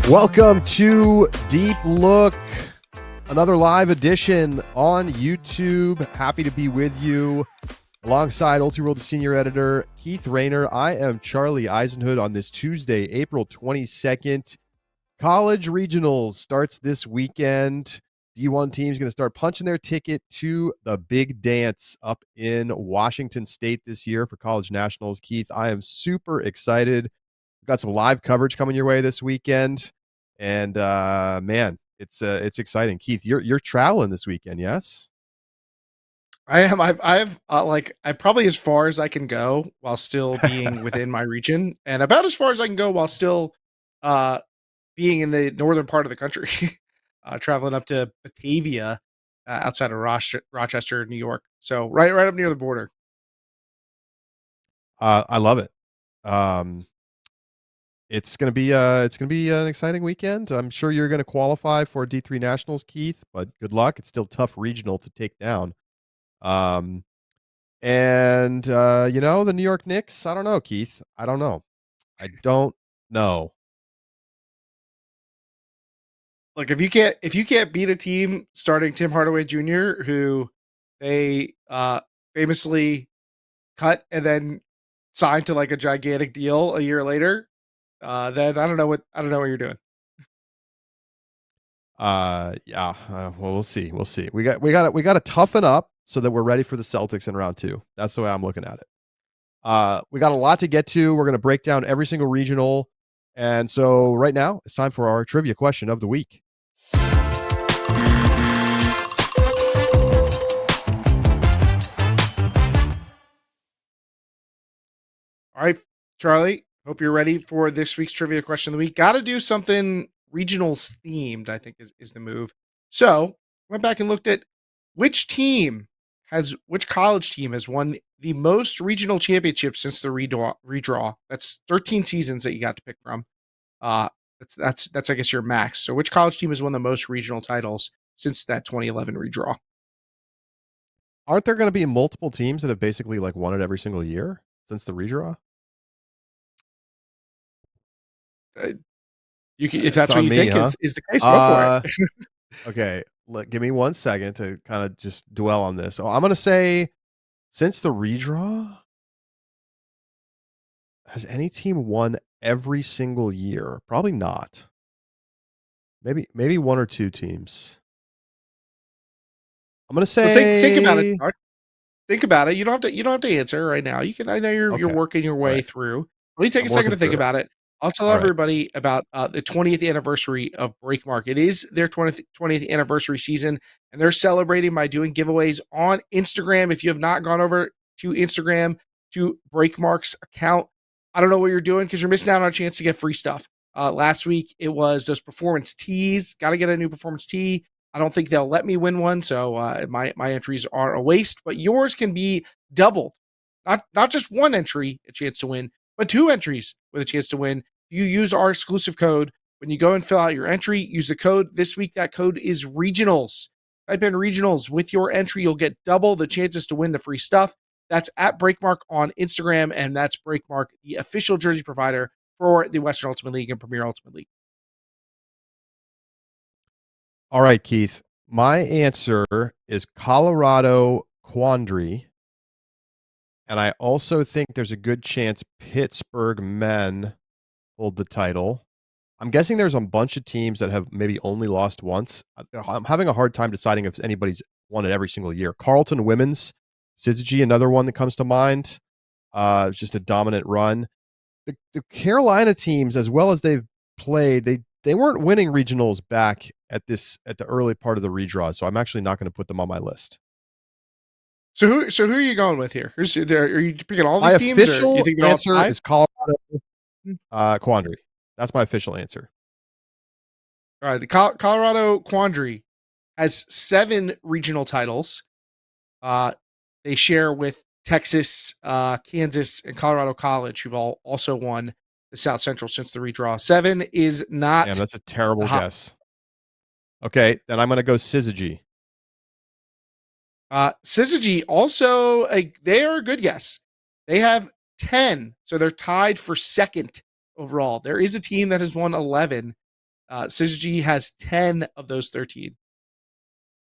Welcome to Deep Look, another live edition on YouTube. Happy to be with you alongside Ultiworld Senior Editor Keith Raynor. I am Charlie Eisenhood on this Tuesday, April 22nd. College Regionals starts this weekend. D1 team's going to start punching their ticket to the big dance up in Washington State this year for College Nationals. Keith, I am super excited. We've got some live coverage coming your way this weekend. And man, it's exciting. Keith, you're traveling this weekend, yes? I am. I've I probably as far as I can go while still being within my region, and about as far as I can go while still being in the northern part of the country. Traveling up to Batavia, outside of Rochester, New York. So right up near the border. I love it. It's gonna be an exciting weekend. I'm sure you're gonna qualify for D3 Nationals, Keith, but good luck. It's still tough regional to take down. And the New York Knicks, I don't know, Keith. I don't know. Look, if you can't beat a team starting Tim Hardaway Jr., who they famously cut and then signed to like a gigantic deal a year later, then I don't know what you're doing. Yeah. Well, we'll see. We got to toughen up so that we're ready for the Celtics in round 2. That's the way I'm looking at it. We got a lot to get to. We're going to break down every single regional. And so right now it's time for our trivia question of the week. All right, Charlie, hope you're ready for this week's trivia question of the week. Got to do something regionals themed, I think is the move. So went back and looked at which college team has won the most regional championships since the redraw. That's 13 seasons that you got to pick from. That's I guess your max. So which college team has won the most regional titles since that 2011 redraw? Aren't there going to be multiple teams that have basically like won it every single year since the redraw? If that's what you think is the case, go for it. Okay, give me 1 second to kind of just dwell on this. So I'm going to say, since the redraw, has any team won every single year? Probably not. Maybe one or two teams. I'm going to say. Well, think about it, Mark. Think about it. You don't have to answer right now. You can. I know you're working your way through. Let me take a second to think about it. I'll tell everybody about the 20th anniversary of Breakmark. It is their 20th anniversary season, and they're celebrating by doing giveaways on Instagram. If you have not gone over to Instagram to Breakmark's account, I don't know what you're doing because you're missing out on a chance to get free stuff. Last week, it was those performance tees. Got to get a new performance tee. I don't think they'll let me win one, so my entries are a waste. But yours can be doubled. Not just one entry, a chance to win, but 2 entries with a chance to win. You use our exclusive code. When you go and fill out your entry, use the code this week. That code is regionals. Type in regionals. With your entry, you'll get double the chances to win the free stuff. That's at Breakmark on Instagram, and that's Breakmark, the official jersey provider for the Western Ultimate League and Premier Ultimate League. All right, Keith. My answer is Colorado Quandary. And I also think there's a good chance Pittsburgh men hold the title. I'm guessing there's a bunch of teams that have maybe only lost once. I'm having a hard time deciding if anybody's won it every single year. Carleton women's, Syzygy, another one that comes to mind. It's just a dominant run. The Carolina teams, as well as they've played, they weren't winning regionals back at the early part of the redraw. So I'm actually not going to put them on my list. So who are you going with here? Are you picking all these teams? My official answer is Colorado Quandary. That's my official answer. All right, the Colorado Quandary has 7 regional titles. They share with Texas, Kansas, and Colorado College, who've all also won the South Central since the redraw. 7 is not. Yeah, that's a terrible guess. Okay, then I'm going to go Syzygy. Syzygy also, they are a good guess. They have 10, so they're tied for second overall. There is a team that has won 11. Syzygy has 10 of those 13.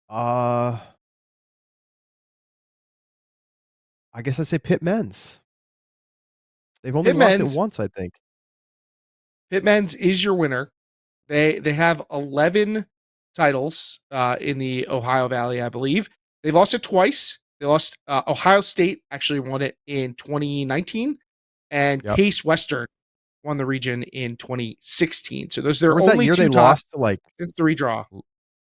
I guess I say Pitt Men's. They've only Pitt lost it Men's, once, I think. Pitt Men's is your winner. They have 11 titles in the Ohio Valley, I believe. They've lost it twice. They lost Ohio State actually won it in 2019, and Yep. Case Western won the region in 2016. So those are Or their was that only year they two top lost to like since the redraw.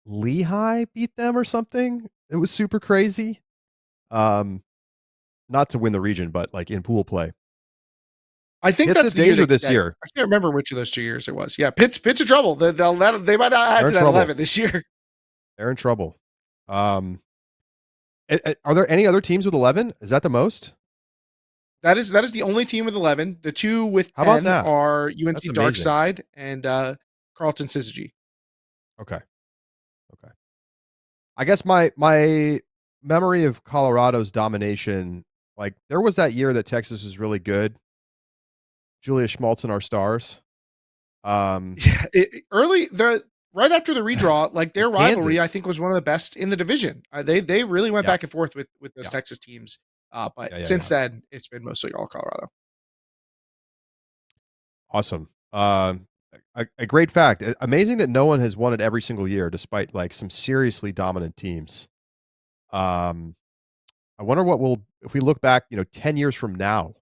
Lehigh beat them or something? It was super crazy. Not to win the region, but like in pool play. I think Pitt's that's a the year danger this year. I can't remember which of those 2 years it was. Yeah, Pitt's in trouble. They might not add They're to in that trouble. 11 this year. They're in trouble. Are there any other teams with 11? Is that the most? That is the only team with 11. The two with How about 10 that? are UNC That's amazing. Darkside and Carleton Syzygy. Okay. I guess my memory of Colorado's domination, like there was that year that Texas was really good. Julia Schmaltz and our stars. Yeah, right after the redraw, like their rivalry, I think was one of the best in the division. They really went back and forth with those Texas teams. But since then, it's been mostly all Colorado. Awesome. A great fact. Amazing that no one has won it every single year, despite like some seriously dominant teams. I wonder what if we look back, 10 years from now,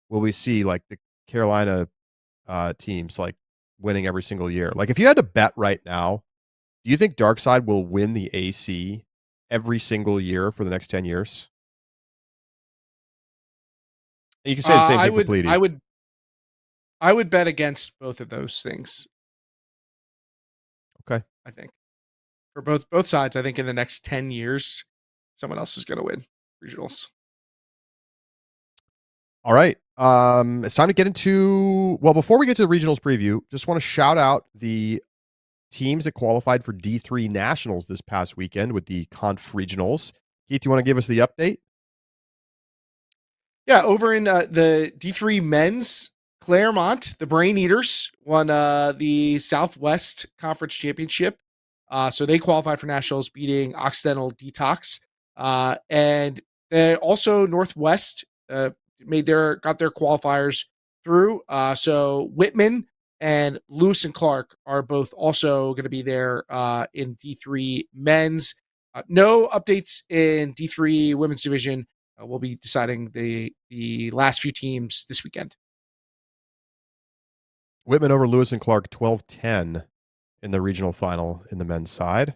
will we see like the Carolina teams like winning every single year? Like if you had to bet right now, do you think Darkside will win the AC every single year for the next 10 years? And you can say the same thing for Pleiades. I would bet against both of those things. Okay. I think for both sides, I think in the next 10 years, someone else is going to win regionals. All right. It's time to get into, well, before we get to the regionals preview, just want to shout out the teams that qualified for D3 Nationals this past weekend with the Conf Regionals. Keith, you want to give us the update? Yeah, over in the D3 men's, Claremont, the Brain Eaters, won the Southwest Conference Championship. So they qualified for nationals, beating Occidental Detox. And they also Northwest got their qualifiers through. So Whitman and Lewis and Clark are both also going to be there in D3 men's. No updates in D3 women's division. We'll be deciding the last few teams this weekend. Whitman over Lewis and Clark 12-10 in the regional final in the men's side.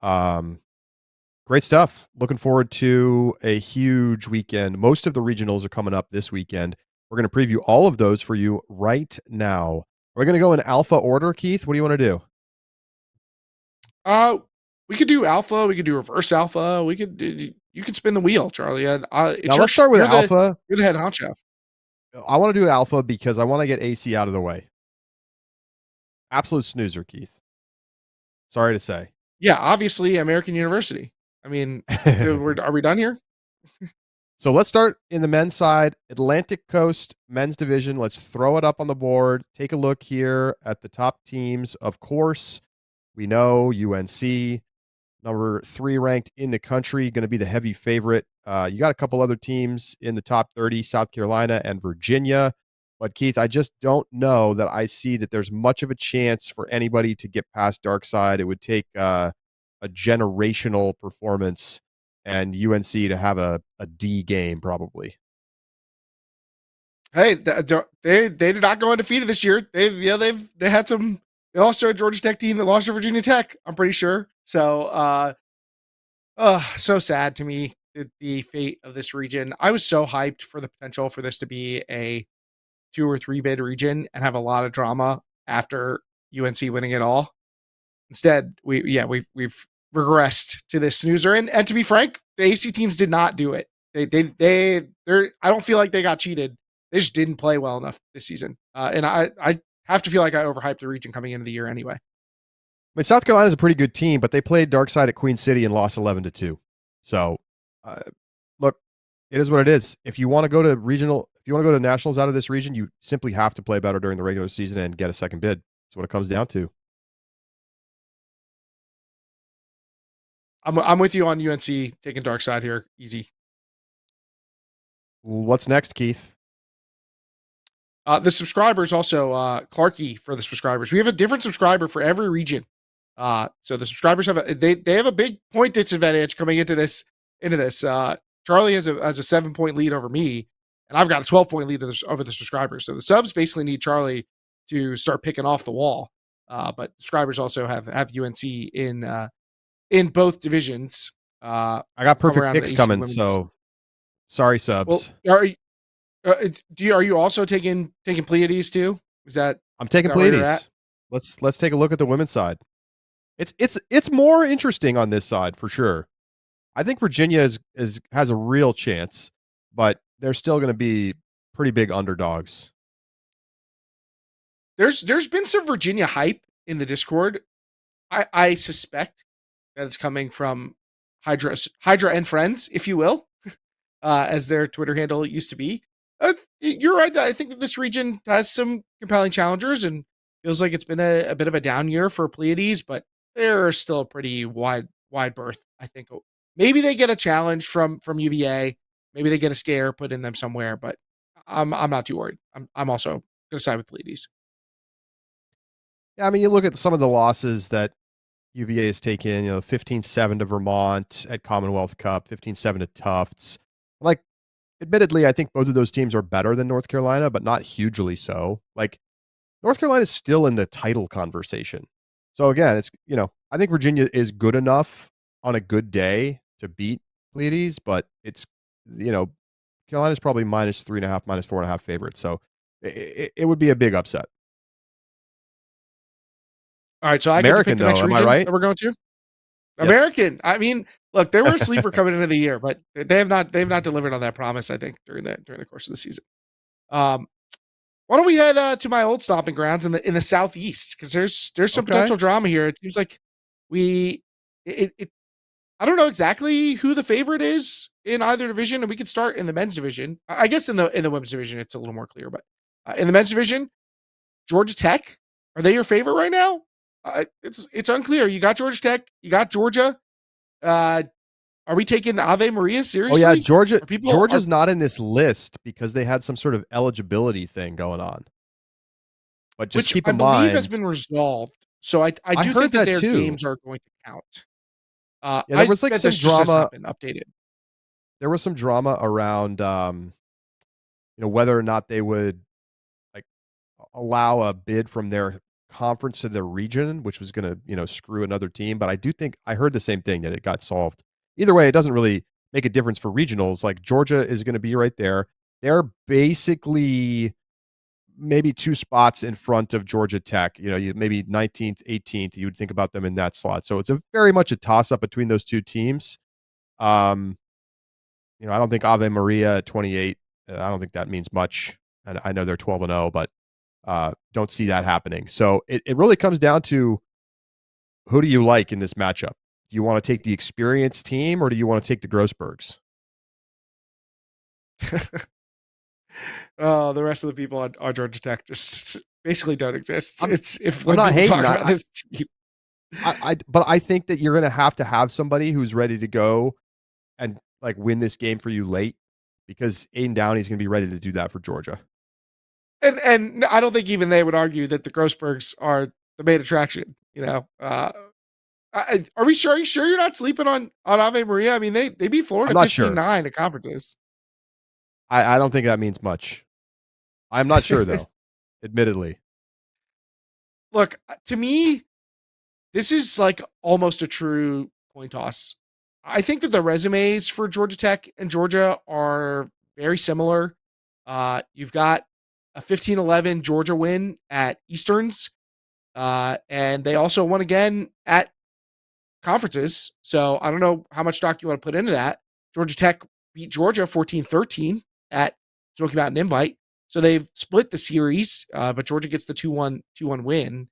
Great stuff. Looking forward to a huge weekend. Most of the regionals are coming up this weekend. We're going to preview all of those for you right now. We're going to go in alpha order, Keith. What do you want to do? We could do alpha. We could do reverse alpha. You could spin the wheel, Charlie. Now let's start with alpha. You're the head honcho. I want to do alpha because I want to get AC out of the way. Absolute snoozer, Keith. Sorry to say. Yeah, obviously American University. I mean, are we done here? So let's start in the men's side. Atlantic Coast men's division. Let's throw it up on the board. Take a look here at the top teams. Of course, we know UNC, number 3 ranked in the country, going to be the heavy favorite. You got a couple other teams in the top 30, South Carolina and Virginia. But Keith, I just don't know that I see that there's much of a chance for anybody to get past Darkside. It would take a generational performance and UNC to have a D game probably. Hey, they did not go undefeated this year. They had some. They lost to a Georgia Tech team that lost to Virginia Tech. I'm pretty sure. So, so sad to me the fate of this region. I was so hyped for the potential for this to be a 2 or 3 bid region and have a lot of drama after UNC winning it all. Instead, we've regressed to this snoozer. And to be frank, the AC teams did not do it. They're I don't feel like they got cheated. They just didn't play well enough this season. And I have to feel like I overhyped the region coming into the year anyway. I mean, South Carolina is a pretty good team, but they played Darkside at Queen City and lost 11-2. So Uh, look, it is what it is. If you want to go to regional, if you want to go to nationals out of this region, you simply have to play better during the regular season and get a second bid. That's what it comes down to. I'm with you on UNC taking dark side here. Easy. What's next, Keith? The subscribers also, Clarky for the subscribers. We have a different subscriber for every region. So the subscribers have they have a big point disadvantage coming into this. Charlie has a 7-point lead over me, and I've got a 12-point lead over the subscribers. So the subs basically need Charlie to start picking off the wall. But subscribers also have UNC in both divisions. I got perfect picks coming, so sorry, subs. Well, are you also taking Pleiades too? I'm taking Pleiades. Let's take a look at the women's side. It's more interesting on this side for sure. I think Virginia has a real chance, but they're still going to be pretty big underdogs. There's been some Virginia hype in the Discord. I suspect that it's coming from Hydra and friends, if you will, as their Twitter handle used to be. You're right. I think that this region has some compelling challengers and feels like it's been a bit of a down year for Pleiades, but they're still a pretty wide berth. I think maybe they get a challenge from UVA. Maybe they get a scare put in them somewhere, but I'm not too worried. I'm also going to side with Pleiades. Yeah, I mean, you look at some of the losses that UVA has taken, 15-7 to Vermont at Commonwealth Cup, 15-7 to Tufts. Like, admittedly, I think both of those teams are better than North Carolina, but not hugely so. Like, North Carolina is still in the title conversation. So again, it's, I think Virginia is good enough on a good day to beat Pleiades, but it's, Carolina's probably -3.5, -4.5 favorite. So it would be a big upset. All right, so I get to pick the next region right? that we're going to. Yes. American. I mean, look, they were a sleeper coming into the year, but they've not delivered on that promise. I think during the course of the season. Why don't we head to my old stomping grounds in the southeast, because there's some potential drama here. It seems like I don't know exactly who the favorite is in either division, and we could start in the men's division. I guess in the women's division it's a little more clear, but in the men's division, Georgia Tech, are they your favorite right now? It's unclear. You got Georgia Tech, you got Georgia. Are we taking Ave Maria seriously? Oh yeah, Georgia's not in this list because they had some sort of eligibility thing going on. But just keep in mind, I believe has been resolved. So I do think that their games are going to count. There was like some drama. Updated. There was some drama around, whether or not they would allow a bid from their conference to their region, which was going to, screw another team. But I do think I heard the same thing, that it got solved. Either way, it doesn't really make a difference for regionals. Like, Georgia is going to be right there. They're basically maybe 2 spots in front of Georgia Tech. You maybe 19th, 18th. You would think about them in that slot. So it's very much a toss up between those two teams. I don't think Ave Maria at 28. I don't think that means much. And I know they're 12-0, but don't see that happening. So it really comes down to, who do you like in this matchup? Do you want to take the experienced team, or do you want to take the Grossbergs? The rest of the people on Georgia Tech just basically don't exist. I'm not hating about this team. But I think that you're going to have somebody who's ready to go and win this game for you late, because Aiden Downey's going to be ready to do that for Georgia. And I don't think even they would argue that the Grossbergs are the main attraction. Are we sure? Are you sure you're not sleeping on Ave Maria? I mean, they beat Florida 15-9 at conferences. I don't think that means much. I'm not sure though, admittedly. Look, to me, this is almost a true coin toss. I think that the resumes for Georgia Tech and Georgia are very similar. You've got a 15-11 Georgia win at Easterns, and they also won again at conferences. So I don't know how much stock you want to put into that. Georgia Tech beat Georgia 14-13 at Smoky Mountain Invite. So they've split the series, but Georgia gets the 2-1 win.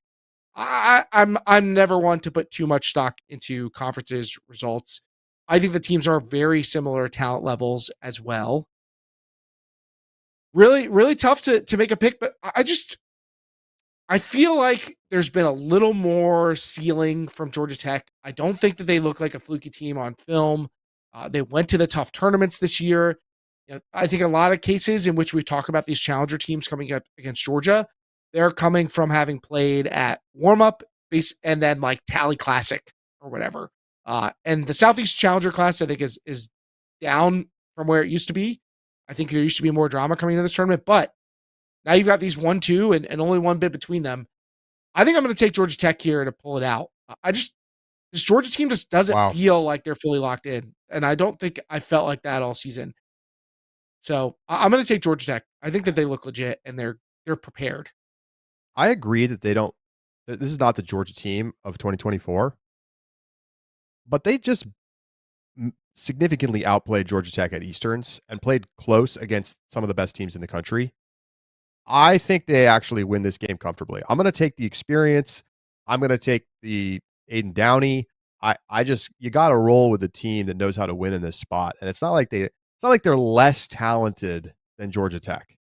I'm never one to put too much stock into conferences results. I think the teams are very similar talent levels as well. Really, really tough to make a pick, but I feel like there's been a little more ceiling from Georgia Tech. I don't think that they look like a fluky team on film. They went to the tough tournaments this year. I think a lot of cases in which we talk about these challenger teams coming up against Georgia, they're coming from having played at warm up base and then like Tally Classic or whatever. And the Southeast Challenger class, I think, is down from where it used to be. I think there used to be more drama coming into this tournament, but now you've got these 1-2 and only one bit between them. I think I'm going to take Georgia Tech here to pull it out. This Georgia team just doesn't feel like they're fully locked in. And I don't think I felt like that all season. So I'm going to take Georgia Tech. I think that they look legit and they're prepared. I agree that this is not the Georgia team of 2024, but they just significantly outplayed Georgia Tech at Easterns and played close against some of the best teams in the country. I think they actually win this game comfortably. I'm going to take the experience. I'm going to take the Aiden Downey. You got to roll with a team that knows how to win in this spot. And it's not like they're less talented than Georgia Tech.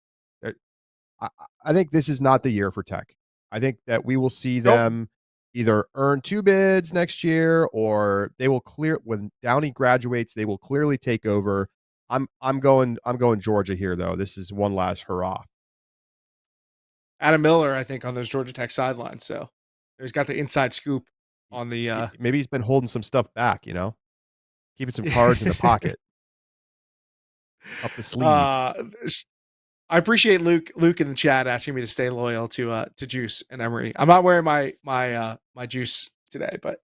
I think this is not the year for Tech. I think that we will see them either earn 2 bids next year, or they will when Downey graduates, they will clearly take over. I'm going Georgia here though. This is one last hurrah. Adam Miller, I think, on those Georgia Tech sidelines. So he's got the inside scoop on the. Maybe he's been holding some stuff back, keeping some cards in the pocket, up the sleeve. I appreciate Luke in the chat asking me to stay loyal to Juice and Emory. I'm not wearing my Juice today, but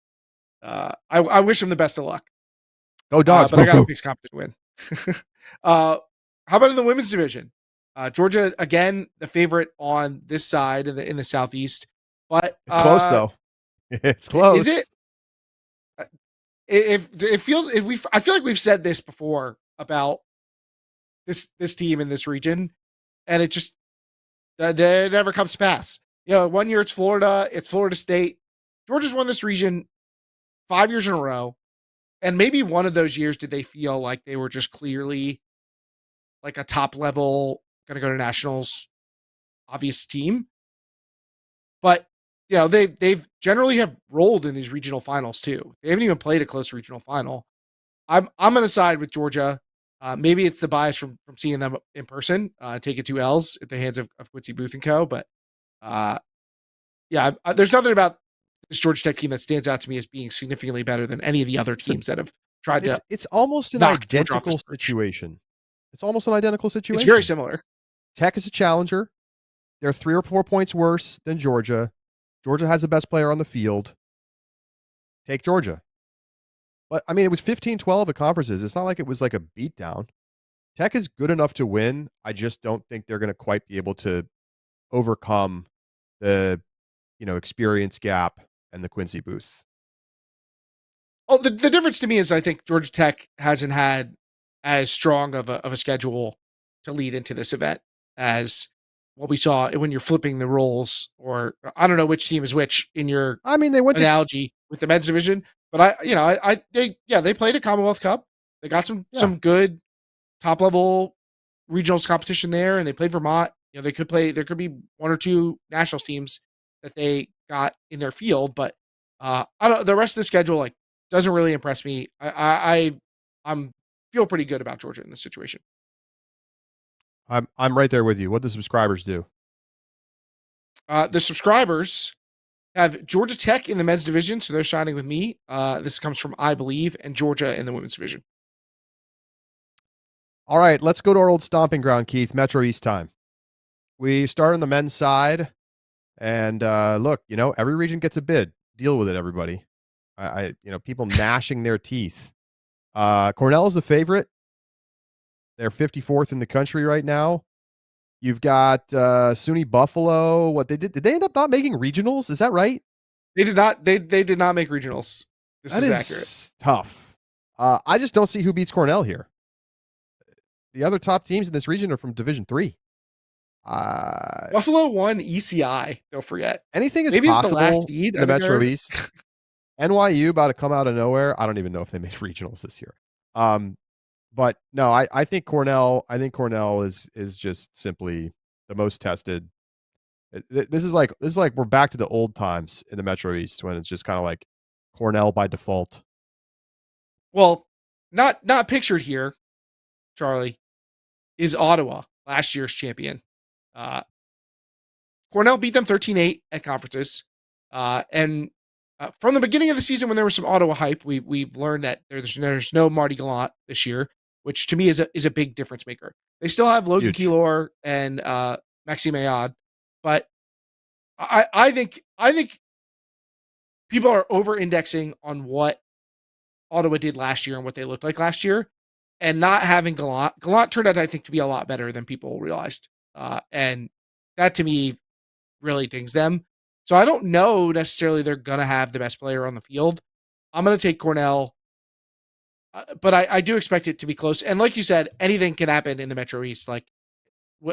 I wish him the best of luck. Go Dogs! But I got to pick competition win. How about in the women's division? Georgia, again, the favorite on this side in the Southeast, but it's close though. It's close. Is it? I feel like we've said this before about this team in this region, and it never comes to pass. 1 year it's Florida State. Georgia's won this region 5 years in a row, and maybe one of those years did they feel like they were just clearly like a top level, going to go to nationals, obvious team. But, they've generally have rolled in these regional finals too. They haven't even played a close regional final. I'm going to side with Georgia. Maybe it's the bias from seeing them in person, taking 2 L's at the hands of Quincy Booth and co. But there's nothing about this Georgia Tech team that stands out to me as being significantly better than any of the other teams that have tried to. It's almost an identical situation. It's almost an identical situation. It's very similar. Tech is a challenger. They're 3 or 4 points worse than Georgia. Georgia has the best player on the field. Take Georgia. But, I mean, it was 15-12 at conferences. It's not like it was like a beatdown. Tech is good enough to win. I just don't think they're going to quite be able to overcome the, experience gap and the Quincy Booth. Oh, the difference to me is I think Georgia Tech hasn't had as strong of a schedule to lead into this event as what we saw when you're flipping the roles, or I don't know which team is which in your they went analogy with the men's division, but they played a Commonwealth Cup. They got some good top level regionals competition there, and they played Vermont. There could be 1 or 2 nationals teams that they got in their field, but the rest of the schedule doesn't really impress me. I'm feel pretty good about Georgia in this situation. I'm right there with you. What do the subscribers do? The subscribers have Georgia Tech in the men's division, so they're shining with me. This comes from I Believe, and Georgia in the women's division. All right, let's go to our old stomping ground, Keith. Metro East time. We start on the men's side, and look, every region gets a bid. Deal with it, everybody. People gnashing their teeth. Cornell is the favorite. They're 54th in the country right now. You've got SUNY Buffalo. What did they end up not making regionals? Is that right? They did not. They did not make regionals. This is accurate. Tough. I just don't see who beats Cornell here. The other top teams in this region are from Division III. Buffalo won ECI. Don't forget. Anything is maybe possible it's the last seed in the Metro East. NYU about to come out of nowhere. I don't even know if they made regionals this year. But no, I think Cornell. I think Cornell is just simply the most tested. This is like we're back to the old times in the Metro East when it's just kind of like Cornell by default. Well, not pictured here, Charlie, is Ottawa, last year's champion. Cornell beat them 13-8 at conferences. And from the beginning of the season, when there was some Ottawa hype, we've learned that there's no Marty Gallant this year, which to me is a big difference maker. They still have Logan Keylor and Maxime Ayad, but I think people are over indexing on what Ottawa did last year and what they looked like last year, and not having Gallant. Gallant turned out, I think, to be a lot better than people realized. And that to me really dings them. So I don't know necessarily they're going to have the best player on the field. I'm going to take Cornell, but I do expect it to be close. And like you said, anything can happen in the Metro East. Like,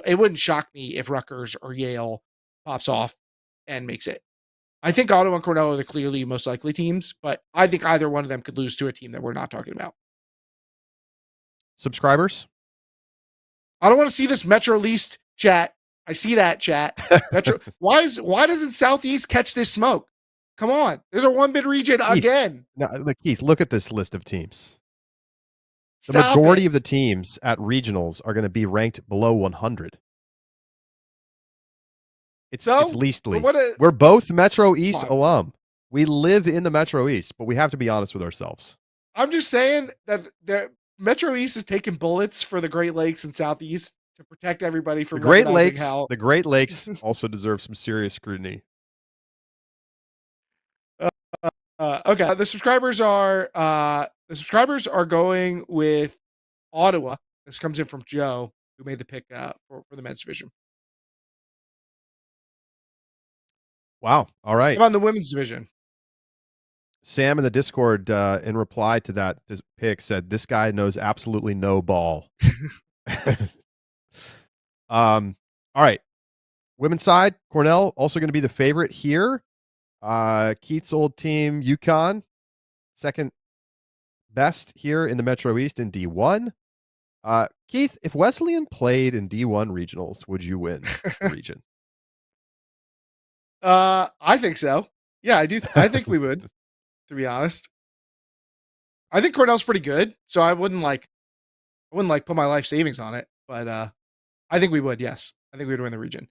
it wouldn't shock me if Rutgers or Yale pops off and makes it. I think Ottawa and Cornell are the clearly most likely teams, but I think either one of them could lose to a team that we're not talking about. Subscribers? I don't want to see this Metro East chat. I see that chat. Metro. Why doesn't Southeast catch this smoke? Come on. There's a one bid region Keith, again. No, Keith, look at this list of teams. The majority of the teams at regionals are going to be ranked below 100. It's leastly. We're both Metro East alum. We live in the Metro East, but we have to be honest with ourselves. I'm just saying that the Metro East is taking bullets for the Great Lakes and Southeast to protect everybody from the Great Lakes. The Great Lakes also deserve some serious scrutiny. Okay, the subscribers are going with Ottawa. This comes in from Joe, who made the pick for the men's division. Wow. All right. On the women's division. Sam in the Discord, in reply to that pick, said, "This guy knows absolutely no ball." All right. Women's side, Cornell also going to be the favorite here. Keith's old team, UConn, second best here in the Metro East in D1. Keith, if Wesleyan played in D1 regionals, would you win the region? I think so. Yeah, I do. I think we would, to be honest. I think Cornell's pretty good, so I wouldn't put my life savings on it, but I think we would. Yes, I think we would win the region.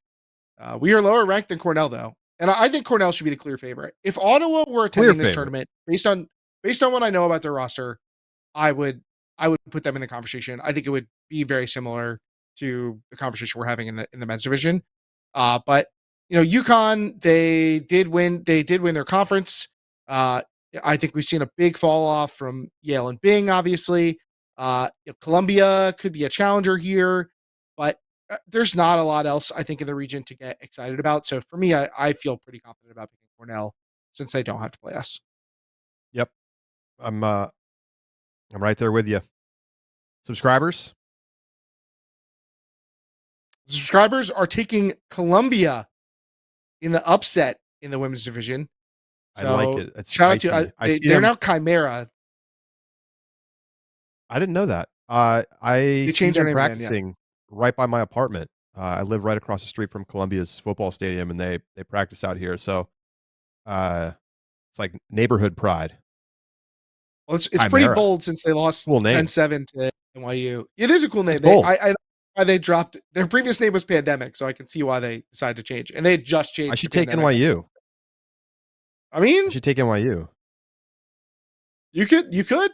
We are lower ranked than Cornell, though, and I think Cornell should be the clear favorite. If Ottawa were attending this tournament, based on what I know about their roster, I would put them in the conversation. I think it would be very similar to the conversation we're having in the men's division. But UConn, they did win their conference. I think we've seen a big fall off from Yale and Bing, obviously. Columbia could be a challenger here, but there's not a lot else, I think, in the region to get excited about. So for me, I feel pretty confident about picking Cornell since they don't have to play us. Yep. I'm right there with you. Subscribers? Subscribers are taking Columbia in the upset in the women's division. So I like it. It's shout spicy. Out to they're now Chimera. I didn't know that. I see them practicing right by my apartment. I live right across the street from Columbia's football stadium, and they practice out here. So it's like neighborhood pride. Well, it's pretty bold since they lost 10-7 to NYU. It is a cool name. They dropped their previous name was Pandemic, so I can see why they decided to change. And they had just changed. I should take NYU. I mean, I should take NYU. You could.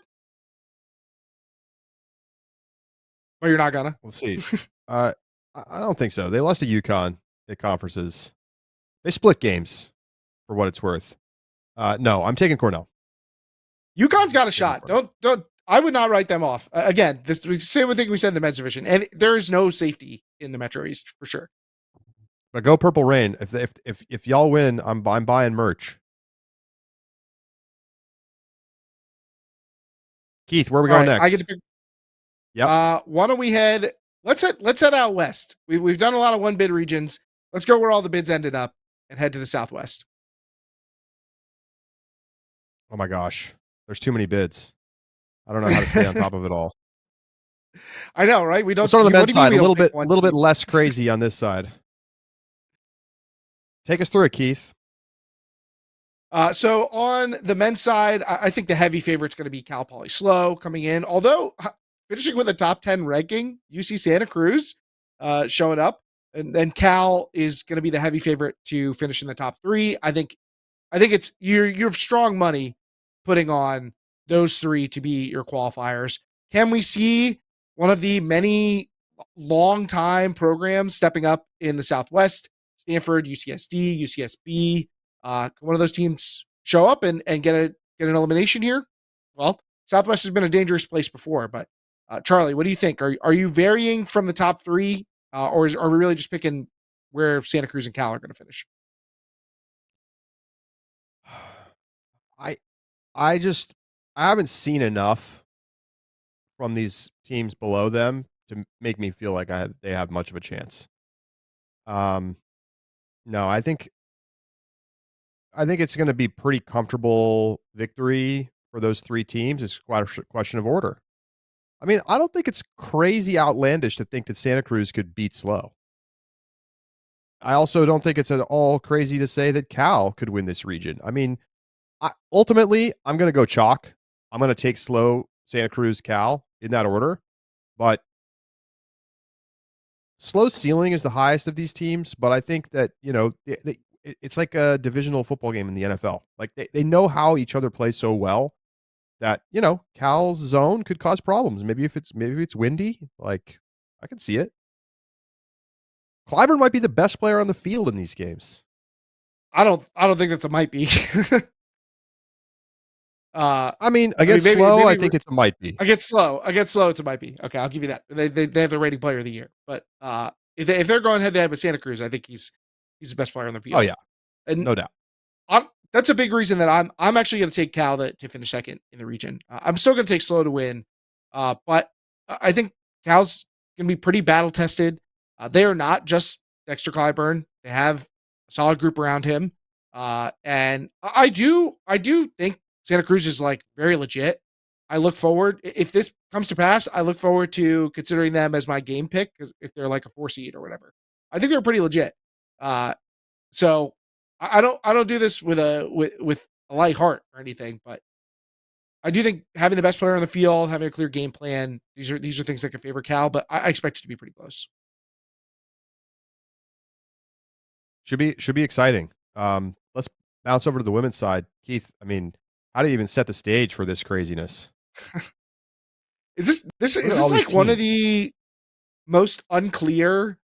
Well, you're not gonna. Let's see. I don't think so. They lost to UConn at conferences. They split games, for what it's worth. No, I'm taking Cornell. UConn's got a shot. Don't. I would not write them off. Again, this same thing we said in the men's division, and there is no safety in the Metro East for sure. But go Purple Rain. If y'all win, I'm buying merch. Keith, where are we going next? I get to pick. Yep. Why don't we head? Let's head out west. We've done a lot of one bid regions. Let's go where all the bids ended up and head to the Southwest. Oh my gosh. There's too many bids. I don't know how to stay on top of it all. I know, right? We'll start on the What men's do you mean side. we A don't little pick bit, a one little bit team? less crazy on this side. Take us through it, Keith. So on the men's side, I think the heavy favorite's going to be Cal Poly Slow coming in. Although finishing with a top 10 ranking, UC Santa Cruz showing up, and then Cal is going to be the heavy favorite to finish in the top 3. I think it's you're strong money putting on those 3 to be your qualifiers. Can we see one of the many long time programs stepping up in the Southwest? Stanford, UCSD, UCSB, one of those teams show up and get an elimination here? Well, Southwest has been a dangerous place before, but Charlie, what do you think? Are you varying from the top 3, or are we really just picking where Santa Cruz and Cal are going to finish? I I just I haven't seen enough from these teams below them to make me feel like they have much of a chance. Um, no, I think it's going to be pretty comfortable victory for those 3 teams. It's quite a question of order. I mean, I don't think it's crazy outlandish to think that Santa Cruz could beat Slow. I also don't think it's at all crazy to say that Cal could win this region. I mean, ultimately, I'm going to go chalk. I'm going to take Slow, Santa Cruz, Cal in that order. But Slow's ceiling is the highest of these teams. But I think that, it's like a divisional football game in the NFL. Like they know how each other play so well that, Cal's zone could cause problems. Maybe it's windy. Like I can see it. Clyburn might be the best player on the field in these games. I don't think that's a might be. I mean, against Slow, I think it's a might be. Against Slow, it's a might be. Okay, I'll give you that. They have the rating player of the year, but if they're going head to head with Santa Cruz, I think he's the best player on the Oh field. yeah, And no doubt. that's a big reason that I'm actually going to take Cal to finish second in the region. I'm still going to take Slow to win, but I think Cal's going to be pretty battle tested. They are not just Dexter Clyburn. They have a solid group around him, and I do think Santa Cruz is like very legit. I look forward, if this comes to pass, I look forward to considering them as my game pick because if they're like a 4 seed or whatever, I think they're pretty legit. So I don't do this with a light heart or anything, but I do think having the best player on the field, having a clear game plan, these are things that can favor Cal, but I expect it to be pretty close. Should be exciting. Let's bounce over to the women's side. Keith, I mean, how do you even set the stage for this craziness? Is Look at all this these like one of teams. the most unclear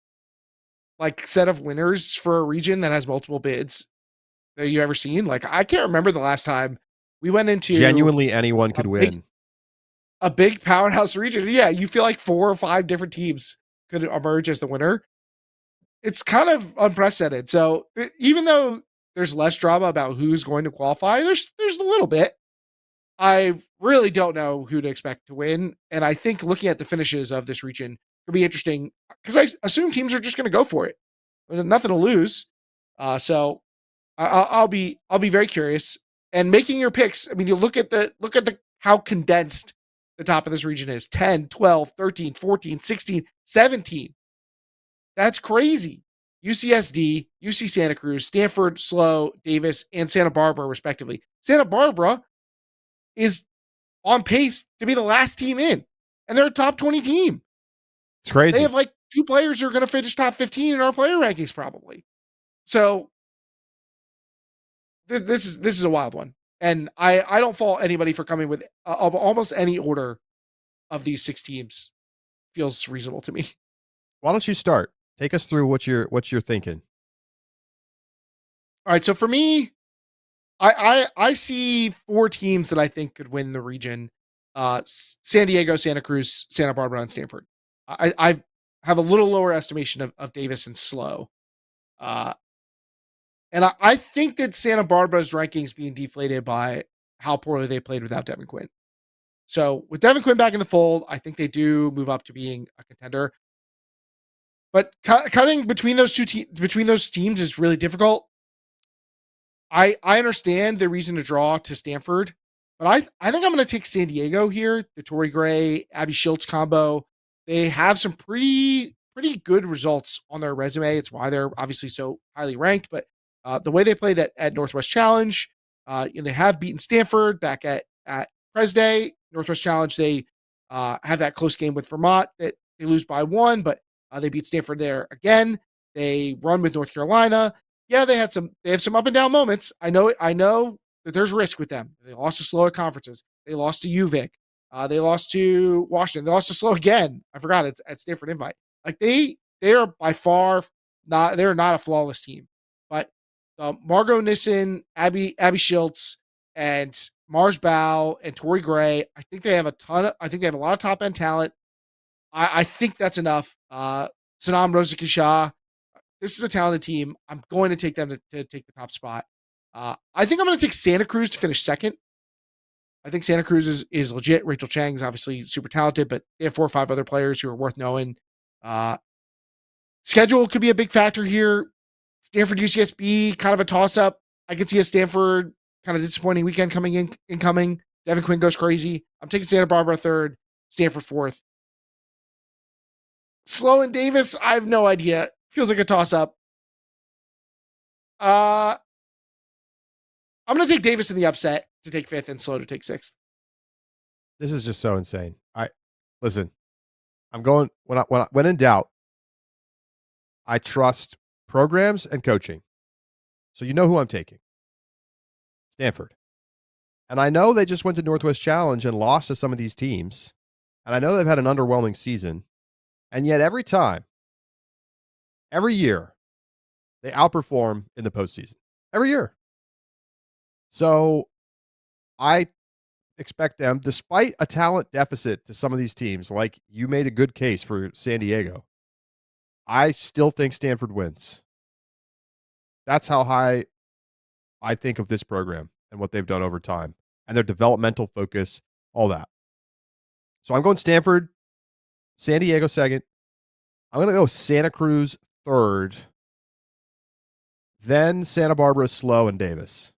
like set of winners for a region that has multiple bids that you ever seen? Like I can't remember the last time we went into Genuinely, anyone a could big win. a big powerhouse region. Yeah, you feel like 4 or 5 different teams could emerge as the winner. It's kind of unprecedented. So even though there's less drama about who's going to qualify, there's a little bit. I really don't know who to expect to win, and I think looking at the finishes of this region could be interesting because I assume teams are just going to go for it. Nothing to lose. So I'll be very curious and making your picks. I mean, you look at the how condensed the top of this region is 10, 12, 13, 14, 16, 17. That's crazy. UCSD, UC Santa Cruz, Stanford, Slow, Davis, and Santa Barbara, respectively. Santa Barbara is on pace to be the last team in, and they're a top 20 team. It's They crazy. have like 2 players who are going to finish top 15 in our player rankings, probably. So this is a wild one, and I don't fault anybody for coming with almost any order of these 6 teams feels reasonable to me. Why don't you start? Take us through what you're thinking. All right, so for me, I see 4 teams that I think could win the region: San Diego, Santa Cruz, Santa Barbara, and Stanford. I have a little lower estimation of Davis and Slow, uh, and I think that Santa Barbara's rankings being deflated by how poorly they played without Devin Quinn. So with Devin Quinn back in the fold, I think they do move up to being a contender. But cutting between those teams is really difficult. I understand the reason to draw to Stanford, but I think I'm going to take San Diego here. The Torrey Gray, Abby Schultz combo. They have some pretty good results on their resume. It's why they're obviously so highly ranked. But the way they played at Northwest Challenge, they have beaten Stanford back at Pres Day. Northwest Challenge, they have that close game with Vermont that they lose by 1, but they beat Stanford there again. They run with North Carolina. Yeah, they have some up and down moments. I know that there's risk with them. They lost to slow at conferences. They lost to UVic. They lost to Washington. They lost to slow again. I forgot it's at Stanford Invite. Like they are by far they're not a flawless team. But Margot Nissen, Abby Schultz, and Mars Bow and Torrey Gray, I think they have a lot of top end talent. I think that's enough. Sanam Rosakisha, this is a talented team. I'm going to take them to take the top spot. I think I'm going to take Santa Cruz to finish second. I think Santa Cruz is legit. Rachel Chang's obviously super talented, but they have 4 or 5 other players who are worth knowing. Schedule could be a big factor here. Stanford UCSB, kind of a toss-up. I could see a Stanford kind of disappointing weekend incoming. Devin Quinn goes crazy. I'm taking Santa Barbara third, Stanford fourth. Slow and Davis, I have no idea. Feels like a toss-up. I'm going to take Davis in the upset to take 5th and Slow to take 6th. This is just so insane. Listen. I'm going when in doubt. I trust programs and coaching. So you know who I'm taking. Stanford. And I know they just went to Northwest Challenge and lost to some of these teams. And I know they've had an underwhelming season. And yet every year, they outperform in the postseason. Every year. So I expect them, despite a talent deficit to some of these teams, like you made a good case for San Diego, I still think Stanford wins. That's how high I think of this program and what they've done over time and their developmental focus, all that. So I'm going Stanford, San Diego second. I'm going to go Santa Cruz third, then Santa Barbara, Slow, and Davis.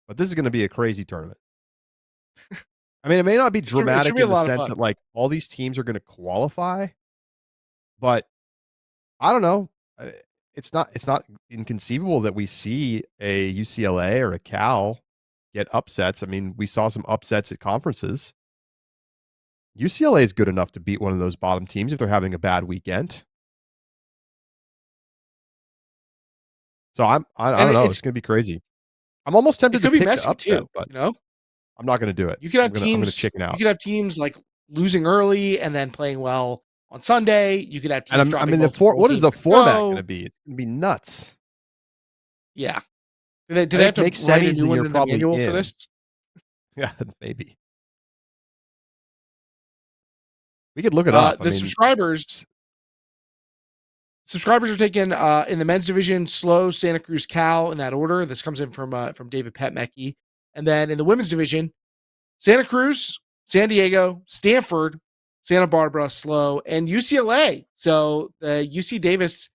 But this is going to be a crazy tournament. I mean, it may not be dramatic in the sense that like all these teams are going to qualify, but I don't know. It's not inconceivable that we see a UCLA or a Cal get upsets. I mean, we saw some upsets at conferences. UCLA is good enough to beat one of those bottom teams if they're having a bad weekend. So I don't know. It's going to be crazy. I'm almost tempted to pick the upset, too, but I'm not going to do it. You could have teams. I'm going to chicken out. You could have teams like losing early and then playing well on Sunday. You could have teams dropping. What is the format going to be? It's going to be nuts. Yeah. Do they have to make write a new one in the manual for this? Yeah, maybe. We could look it up. Subscribers are taking in the men's division, Slow, Santa Cruz, Cal in that order. This comes in from David Petmecki. And then in the women's division, Santa Cruz, San Diego, Stanford, Santa Barbara, Slow, and UCLA. So the UC Davis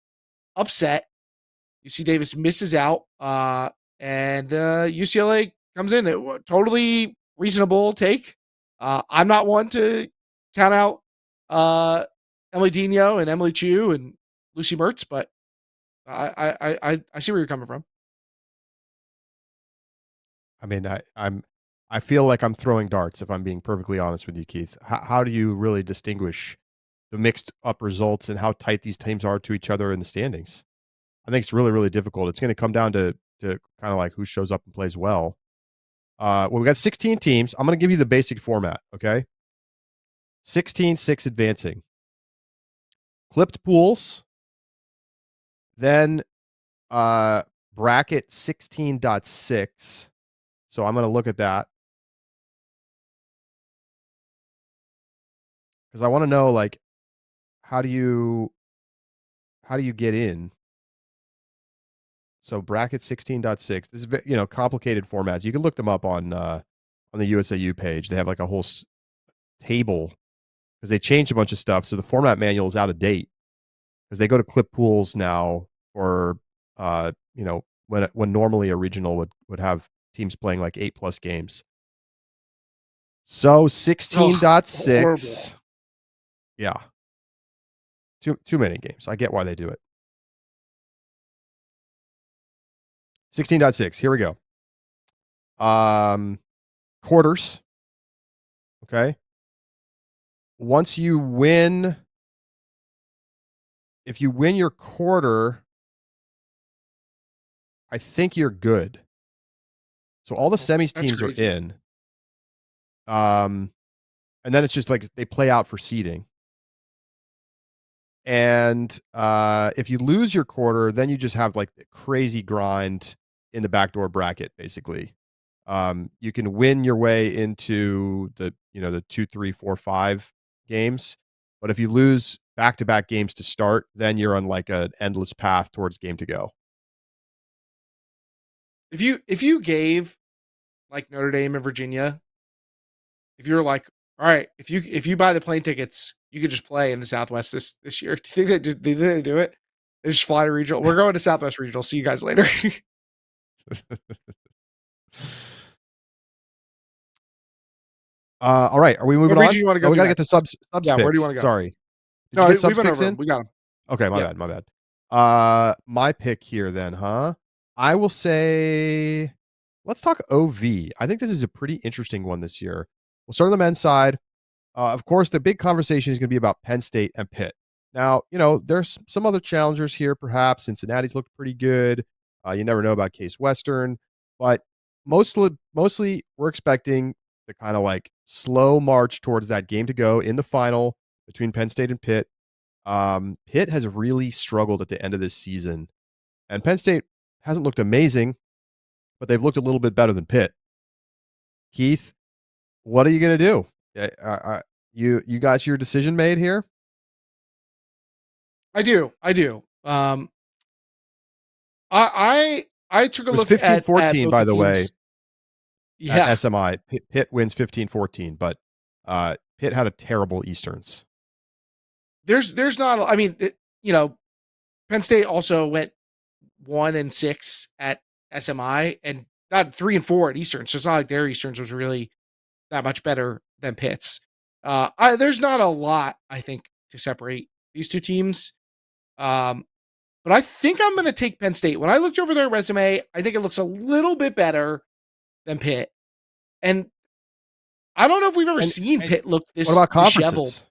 upset. UC Davis misses out, and UCLA comes in. Totally reasonable take. I'm not one to count out Emily Dino and Emily Chu and Lucy Mertz, but I see where you're coming from. I mean, I feel like I'm throwing darts, if I'm being perfectly honest with you, Keith. How do you really distinguish the mixed up results and how tight these teams are to each other in the standings? I think it's really, really difficult. It's going to come down to kind of like who shows up and plays well. Well, we got 16 teams. I'm going to give you the basic format, okay? 16, 6 advancing. Clipped pools. Then bracket 16.6. So I'm going to look at that. Because I want to know, like, how do you get in? So bracket 16.6. This is complicated formats. You can look them up on the USAU page. They have like a whole table because they changed a bunch of stuff. So the format manual is out of date because they go to clip pools now for when normally a regional would have teams playing like 8+ games. So 16.6. Yeah. Too many games. I get why they do it. 16.6. Here we go. Quarters. Okay. Once you win, if you win your quarter, I think you're good. So all the semis teams are in. And then it's just like they play out for seeding. And if you lose your quarter, then you just have like the crazy grind in the backdoor bracket, basically. You can win your way into the 2, 3, 4, 5 games, but if you lose back-to-back games to start, then you're on like an endless path towards game to go. If you gave like Notre Dame and Virginia, if you're like, all right, if you buy the plane tickets, you could just play in the Southwest this year. Do you think they do it? They just fly to regional. We're going to Southwest Regional. See you guys later. All right, are we moving on? You want to go? We got to get the subs yeah, picks. where do you want to go? Sorry. Did you get subs picks in? We got them. Okay, my bad. My pick here then, huh? I will say, let's talk OV. I think this is a pretty interesting one this year. We'll start on the men's side. Of course, the big conversation is going to be about Penn State and Pitt. Now, there's some other challengers here, perhaps. Cincinnati's looked pretty good. You never know about Case Western, but mostly we're expecting the kind of like slow march towards that game to go in the final between Penn State and Pitt. Pitt has really struggled at the end of this season, and Penn State hasn't looked amazing, but they've looked a little bit better than Pitt. Keith, what are you going to do? You got your decision made here? I do. I took a look 15-14, by the way. Yeah. At SMI, Pitt wins 15-14, but Pitt had a terrible Easterns. There's not. I mean, Penn State also went 1-6 at SMI and got 3-4 at Easterns. So it's not like their Easterns was really that much better than Pitt's. There's not a lot, I think, to separate these two teams. But I think I'm going to take Penn State. When I looked over their resume, I think it looks a little bit better than Pitt. And I don't know if we've ever seen Pitt look this disheveled. What about conferences? conferences?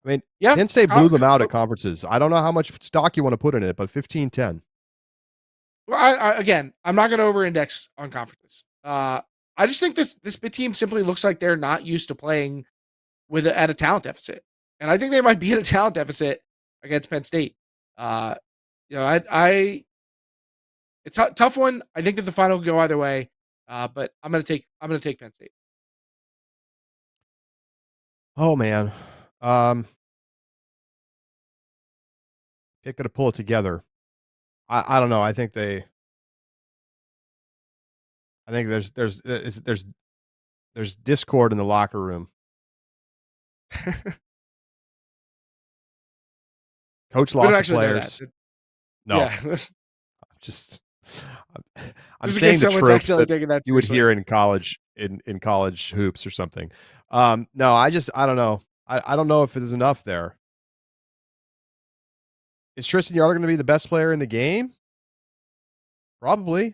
I mean, Penn State blew them out at conferences. I don't know how much stock you want to put in it, but 15-10. Well, again, I'm not going to over-index on conferences. I just think this Pitt team simply looks like they're not used to playing at a talent deficit, and I think they might be at a talent deficit against Penn State. It's a tough one. I think that the final will go either way, but I'm going to take Penn State. Oh man, Pitt could have pulled it together. I don't know. I think there's discord in the locker room. Coach lost the players. No, yeah. I'm saying the tropes that you would hear in college hoops or something. No, I don't know. I don't know if there's enough there. Is Tristan Yarder going to be the best player in the game? Probably. Is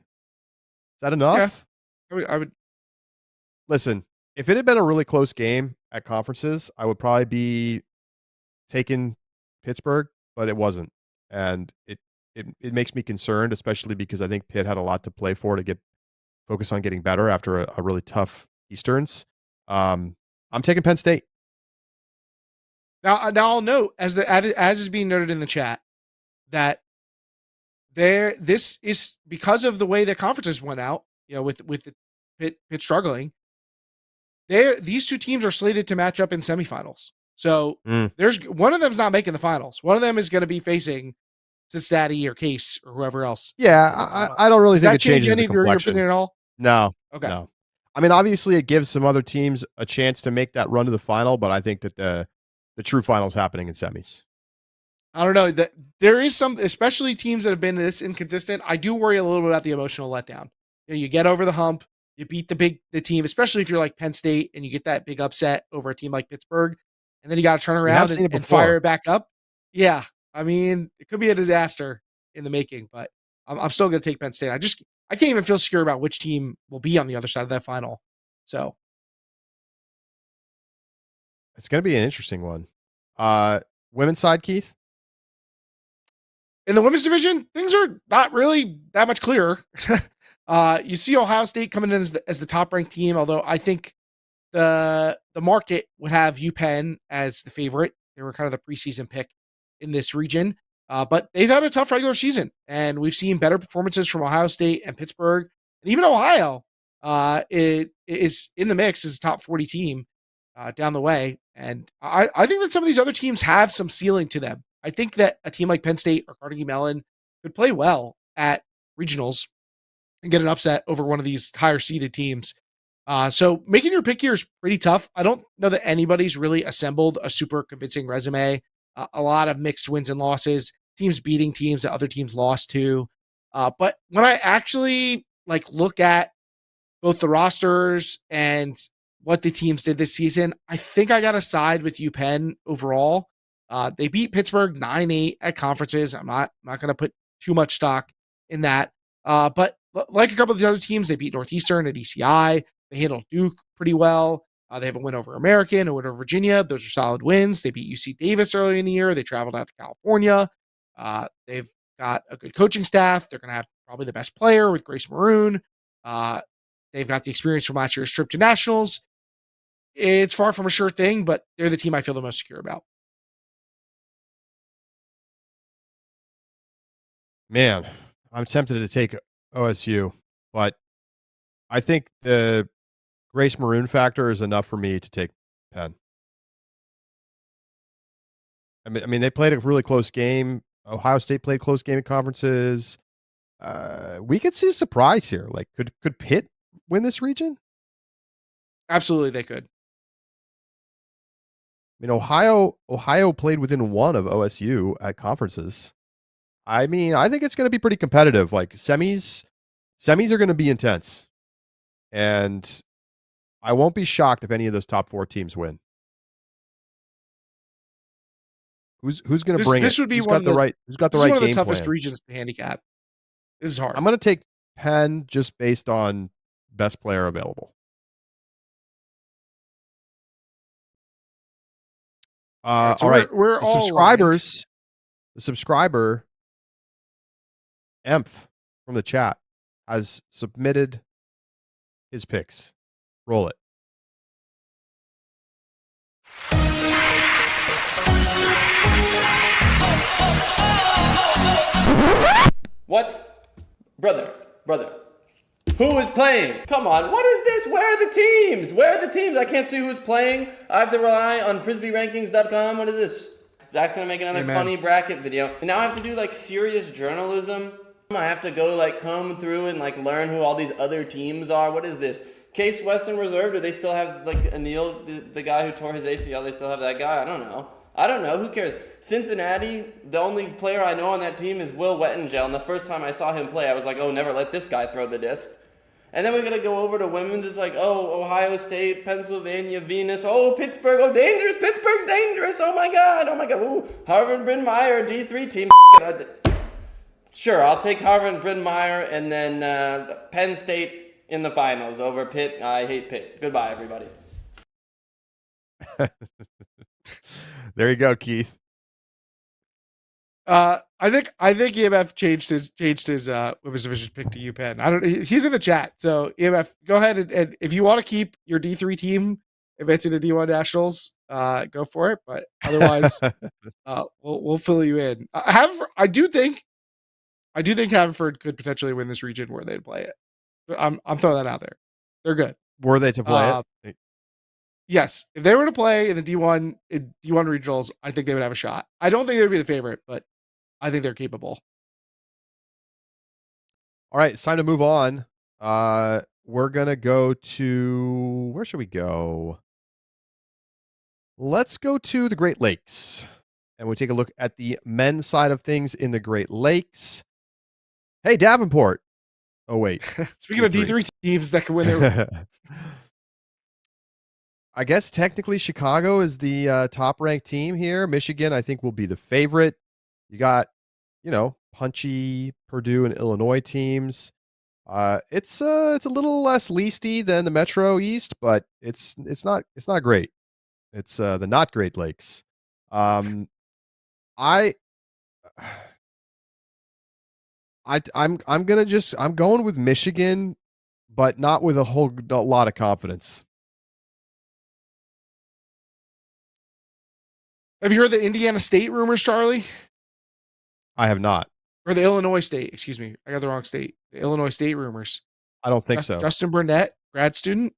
that enough? Yeah, I would. Listen, if it had been a really close game at conferences, I would probably be taking Pittsburgh, but it wasn't. And it makes me concerned, especially because I think Pitt had a lot to play for to get focus on getting better after a really tough Easterns. I'm taking Penn State. Now I'll note, as is being noted in the chat, that this is because of the way the conferences went out, with the Pitt struggling. These two teams are slated to match up in semifinals. So there's one of them's not making the finals. One of them is going to be facing Cincinnati or Case or whoever else. Yeah, I don't really think it changes the complexion. Your opinion at all? No. Okay. No. I mean, obviously, it gives some other teams a chance to make that run to the final, but I think that the true final is happening in semis. I don't know that there is some, especially teams that have been this inconsistent. I do worry a little bit about the emotional letdown. You get over the hump, you beat the team, especially if you're like Penn State and you get that big upset over a team like Pittsburgh, and then you got to turn We have around seen it and fire before. it back up. Yeah, I mean, it could be a disaster in the making, but I'm still going to take Penn State. I can't even feel secure about which team will be on the other side of that final. So It's going to be an interesting one. Women's side, Keith. in the women's division, things are not really that much clearer. You see Ohio State coming in as the top ranked team, although I think the market would have UPenn as the favorite. They were kind of the preseason pick in this region, but they've had a tough regular season, and we've seen better performances from Ohio State and Pittsburgh, and even Ohio. It is in the mix as a top 40 team down the way, and I think that some of these other teams have some ceiling to them. I think that a team like Penn State or Carnegie Mellon could play well at regionals and get an upset over one of these higher seeded teams. So making your pick here is pretty tough. I don't know that anybody's really assembled a super convincing resume. A lot of mixed wins and losses, teams beating teams that other teams lost to. But when I actually like look at both the rosters and what the teams did this season, I think I got to side with UPenn overall. They beat Pittsburgh 9-8 at conferences. I'm not going to put too much stock in that. But like a couple of the other teams, they beat Northeastern at ECI. They handled Duke pretty well. They have a win over American, a win over Virginia. Those are solid wins. They beat UC Davis early in the year. They traveled out to California. They've got a good coaching staff. They're going to have probably the best player with Grace Maroon. They've got the experience from last year's trip to nationals. It's far from a sure thing, but they're the team I feel the most secure about. Man, I'm tempted to take OSU, but I think the Grace Maroon factor is enough for me to take Penn. I mean, they played a really close game. Ohio State played close game in conferences. We could see a surprise here. Like, could Pitt win this region? Absolutely, they could. I mean, Ohio played within one of OSU at conferences. I mean, I think it's going to be pretty competitive. Like semis are going to be intense, and I won't be shocked if any of those top 4 teams win. Who's going to bring this it? Would be who's one got the right one of the game toughest plan? regions to handicap. This is hard. I'm going to take Penn just based on best player available. All right. We're The all subscribers. The subscriber Emph from the chat has submitted his picks. Roll it. What? Brother. Who is playing? Come on, what is this? Where are the teams? I can't see who's playing. I have to rely on FrisbeeRankings.com. What is this? Zach's gonna make another funny bracket video. And now I have to do like serious journalism. I have to go like comb through and like learn who all these other teams are. What is this? Case Western Reserve, do they still have like Anil, the guy who tore his ACL, they still have that guy? I don't know. Who cares? Cincinnati, the only player I know on that team is Will Wettengel, and the first time I saw him play, I was like, oh, never let this guy throw the disc. And then we're going to go over to women's. It's like, oh, Ohio State, Pennsylvania, Venus. Oh, Pittsburgh. Oh, dangerous. Pittsburgh's dangerous. Oh, my God. Ooh, Harvard, Bryn Mawr, D3 team. Sure, I'll take Harvard, Bryn Mawr, and then Penn State in the finals over Pitt. I hate Pitt. Goodbye, everybody. There you go, Keith. I think EMF changed his women's division pick to UPenn. He's in the chat, so EMF, go ahead and if you want to keep your D3 team advancing to D1 nationals, go for it. But otherwise, we'll fill you in. I do think Haverford could potentially win this region where they'd play it. I'm throwing that out there. They're good. Were they to play it? Yes, if they were to play in the D1 regionals, I think they would have a shot. I don't think they would be the favorite, but I think they're capable. All right, it's time to move on. We're gonna go to, where should we go? Let's go to the Great Lakes. and we take a look at the men's side of things in the Great Lakes. Hey, Davenport. Oh, wait. Speaking of D3 teams that can win their... I guess technically Chicago is the top-ranked team here. Michigan, I think, will be the favorite. You got, punchy Purdue and Illinois teams. It's a little less leasty than the Metro East, but it's not great. It's the not Great Lakes. I'm going with Michigan, but not with a lot of confidence. Have you heard the Indiana State rumors, Charlie? I have not. Or the Illinois State, excuse me. I got the wrong state. The Illinois State rumors. I don't think so. Justin Burnett, grad student.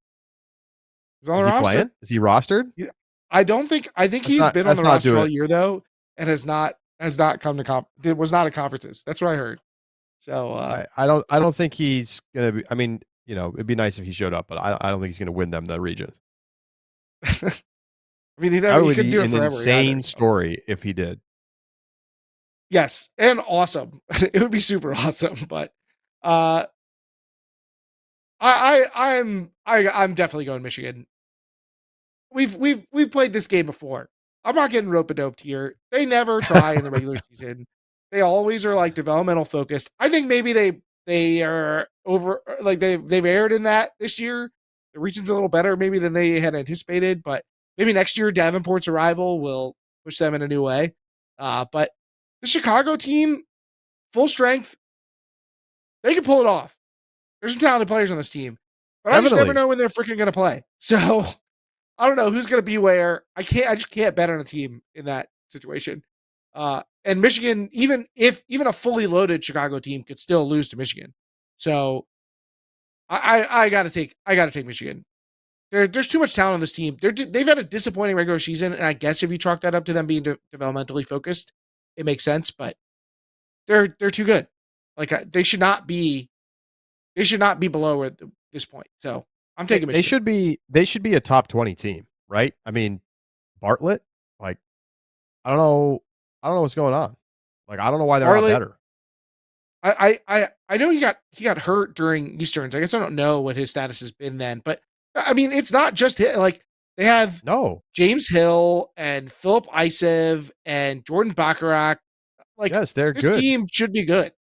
Is on the roster. Playing? Is he rostered? Yeah. I think he's been on the roster all year though, and has not come to was not at conferences. That's what I heard. So I don't think he's gonna be. I mean, it'd be nice if he showed up, but I don't think he's gonna win them the region. I mean, he could do it forever. An insane story if he did. Yes, and awesome. It would be super awesome. But I'm definitely going Michigan. We've played this game before. I'm not getting rope-a-doped here. They never try in the regular season. They always are like developmental focused. I think maybe they are over, like they've erred in that this year. The region's a little better maybe than they had anticipated, but maybe next year Davenport's arrival will push them in a new way. But the Chicago team, full strength, they can pull it off. There's some talented players on this team, but definitely. I just never know when they're freaking going to play. So I don't know who's going to be where. I just can't bet on a team in that situation. And Michigan, even a fully loaded Chicago team could still lose to Michigan. So I got to take Michigan. There's too much talent on this team. They've had a disappointing regular season, and I guess if you chalk that up to them being developmentally focused, it makes sense. But they're too good. Like they should not be below at this point. So I'm taking Michigan. They should be a top 20 team, right? I mean, Bartlett, like I don't know what's going on. Like I don't know why they're not better. I know he got hurt during Easterns. I guess I don't know what his status has been then, but I mean, it's not just hit. Like they have James Hill and Philip Isev and Jordan Bacharach. Like yes, they're this good. Team should be good.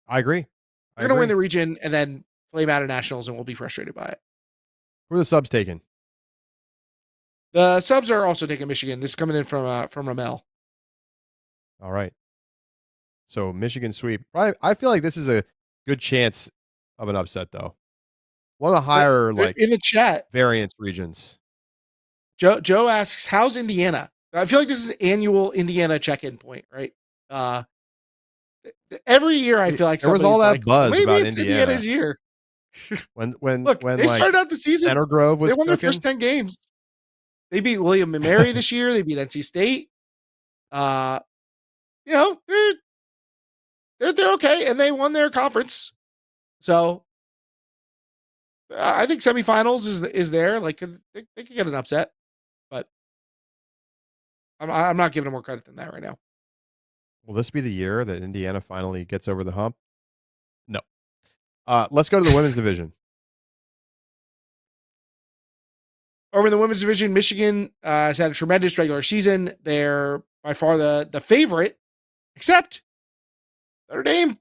I agree. They're going to win the region and then flame out of nationals, and we'll be frustrated by it. Who are the subs taking? The subs are also taking Michigan. This is coming in from Ramel. All right. So Michigan sweep. I feel like this is a good chance of an upset, though. One of the higher in the chat variance regions. Joe asks, "How's Indiana?" I feel like this is an annual Indiana check-in point, right? Every year I feel like there was all that buzz maybe about it's Indiana. Indiana's year. when they started out the season. Center Grove was they won their first 10 games. They beat William and Mary this year. They beat NC State. They're okay, and they won their conference. So I think semifinals is there. Like they could get an upset, but I'm not giving them more credit than that right now. Will this be the year that Indiana finally gets over the hump? No. Let's go to the women's division. Over in the women's division, Michigan has had a tremendous regular season. They're by far the favorite, except Notre Dame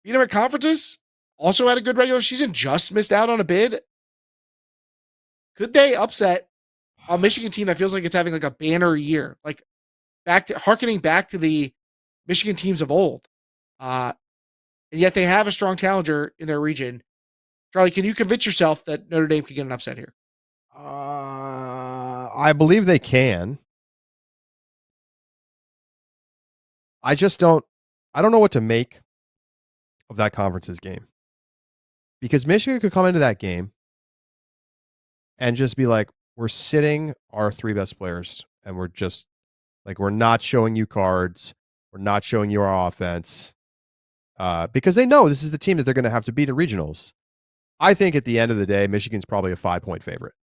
beat them at conferences. Also had a good regular season, just missed out on a bid. Could they upset a Michigan team that feels like it's having like a banner year? Like harkening back to the Michigan teams of old. And yet they have a strong challenger in their region. Charlie, can you convince yourself that Notre Dame can get an upset here? I believe they can. I don't know what to make of that conference's game. Because Michigan could come into that game and just be like, we're sitting our three best players and we're just like, we're not showing you cards. We're not showing you our offense. Because they know this is the team that they're going to have to beat at regionals. I think at the end of the day, Michigan's probably a 5-point favorite.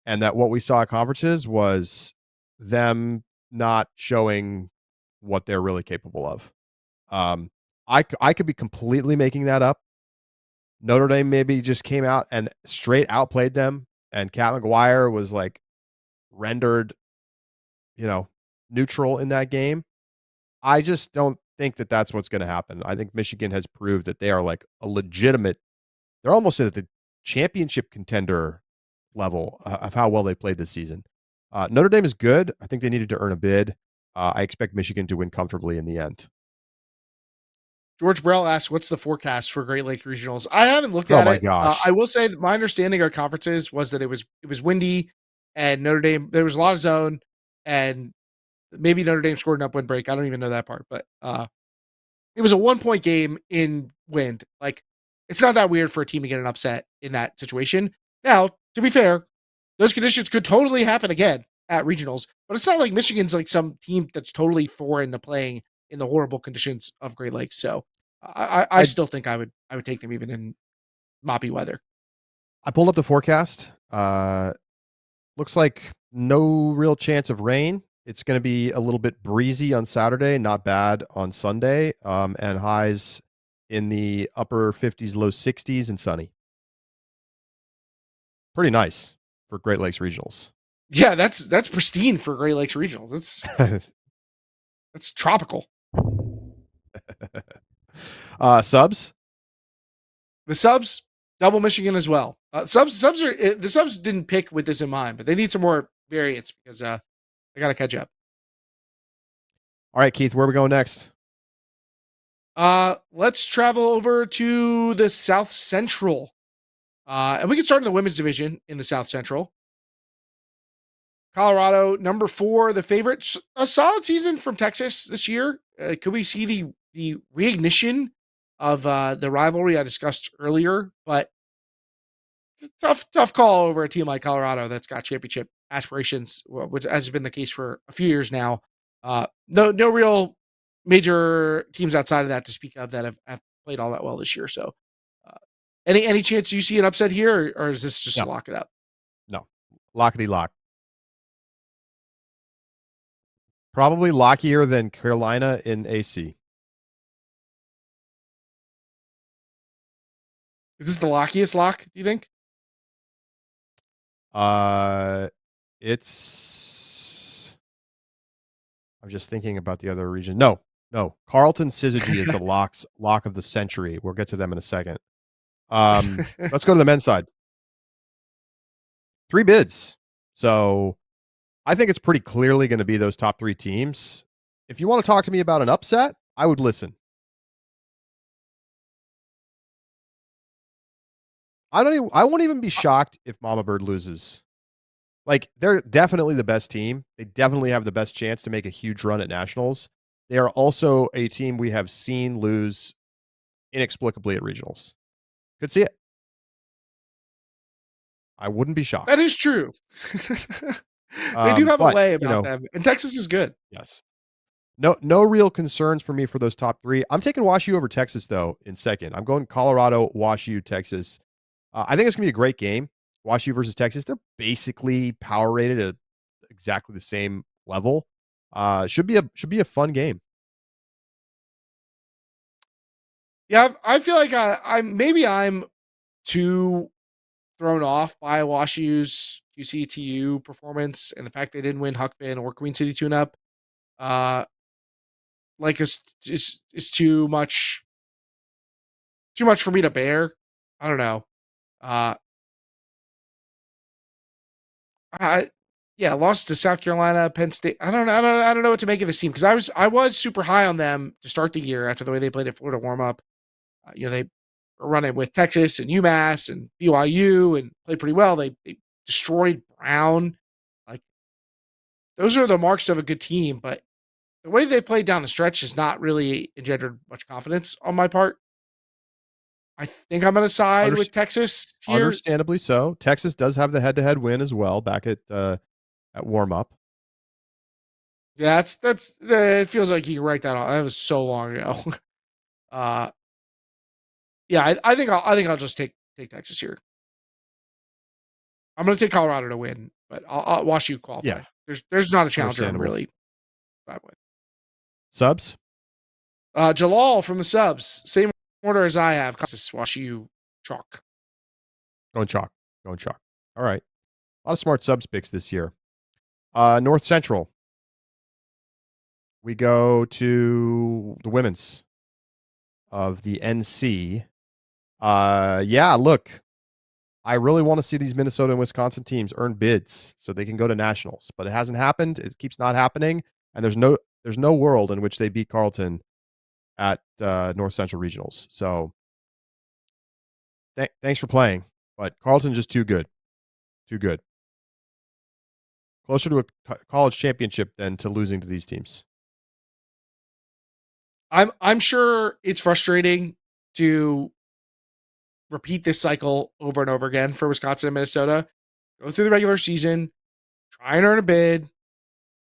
and that what we saw at conferences was them not showing what they're really capable of. I could be completely making that up. Notre Dame maybe just came out and straight outplayed them, and Cat McGuire was like rendered, neutral in that game. I just don't think that that's what's going to happen. I think Michigan has proved that they are like a legitimate. They're almost at the championship contender level of how well they played this season. Notre Dame is good. I think they needed to earn a bid. I expect Michigan to win comfortably in the end. George Burrell asks, what's the forecast for Great Lakes Regionals? I haven't looked Oh at my it. gosh. I will say that my understanding of conferences was that it was windy, and Notre Dame, there was a lot of zone, and maybe Notre Dame scored an upwind break. I don't even know that part, but it was a 1-point game in wind. Like, it's not that weird for a team to get an upset in that situation. Now, to be fair, those conditions could totally happen again at regionals, but it's not like Michigan's like some team that's totally foreign to playing in the horrible conditions of Great Lakes. So I still think I would take them even in moppy weather. I pulled up the forecast. Looks like no real chance of rain. It's going to be a little bit breezy on Saturday, not bad on Sunday, and highs in the upper 50s, low 60s, and sunny. Pretty nice for Great Lakes Regionals. Yeah, that's pristine for Great Lakes Regionals. That's tropical. Subs? The subs, double Michigan as well. The subs didn't pick with this in mind, but they need some more variance because they got to catch up. All right, Keith, where are we going next? Let's travel over to the South Central. And we can start in the women's division in the South Central. Colorado, number 4, the favorite. A solid season from Texas this year. Could we see the reignition of the rivalry I discussed earlier? But tough call over a team like Colorado that's got championship aspirations, which has been the case for a few years now. No real major teams outside of that to speak of that have played all that well this year. So, any chance you see an upset here, or is this just to lock it up? No, lockety lock. Probably lockier than Carolina in AC. Is this the lockiest lock, do you think? It's. I'm just thinking about the other region. No. Carleton Syzygy is the lock of the century. We'll get to them in a second. Let's go to the men's side. 3 bids. So I think it's pretty clearly going to be those top 3 teams. If you want to talk to me about an upset, I would listen. I won't even be shocked if Mama Bird loses. Like, they're definitely the best team. They definitely have the best chance to make a huge run at nationals. They are also a team we have seen lose inexplicably at regionals. Could see it. I wouldn't be shocked. That is true. They do have a way about them, and Texas is good. Yes. No real concerns for me for those top 3. I'm taking WashU over Texas, though, in second. I'm going Colorado, WashU, Texas. I think it's going to be a great game. WashU versus Texas. They're basically power rated at exactly the same level. Should be a fun game. Yeah, I feel like I'm too thrown off by WashU's QCTU performance and the fact they didn't win Huck Finn or Queen City Tune-Up. Like it's too much for me to bear. I don't know. Lost to South Carolina, Penn State. I don't know what to make of this team because I was super high on them to start the year after the way they played at Florida warm up. They were running with Texas and UMass and BYU and played pretty well. They destroyed Brown. Like, those are the marks of a good team, but the way they played down the stretch has not really engendered much confidence on my part. I think I'm going to side with Texas here. Understandably so. Texas does have the head-to-head win as well back at warm-up. Yeah, that's it feels like you can write that off. That was so long ago. I think I'll just take Texas here. I'm going to take Colorado to win but I'll WashU qualify. Yeah. There's not a challenger I'm really vibe with. Subs? Jalal from the subs. Same order as I have. WashU chalk. Going chalk. All right. A lot of smart subs picks this year. North Central. We go to the women's of the NC. Look, I really want to see these Minnesota and Wisconsin teams earn bids so they can go to nationals, but it hasn't happened. It keeps not happening, and there's no world in which they beat Carleton at North Central regionals. So thanks for playing, but Carleton's just too good. Closer to a college championship than to losing to these teams. I'm sure it's frustrating to repeat this cycle over and over again for Wisconsin and Minnesota. Go through the regular season, try and earn a bid,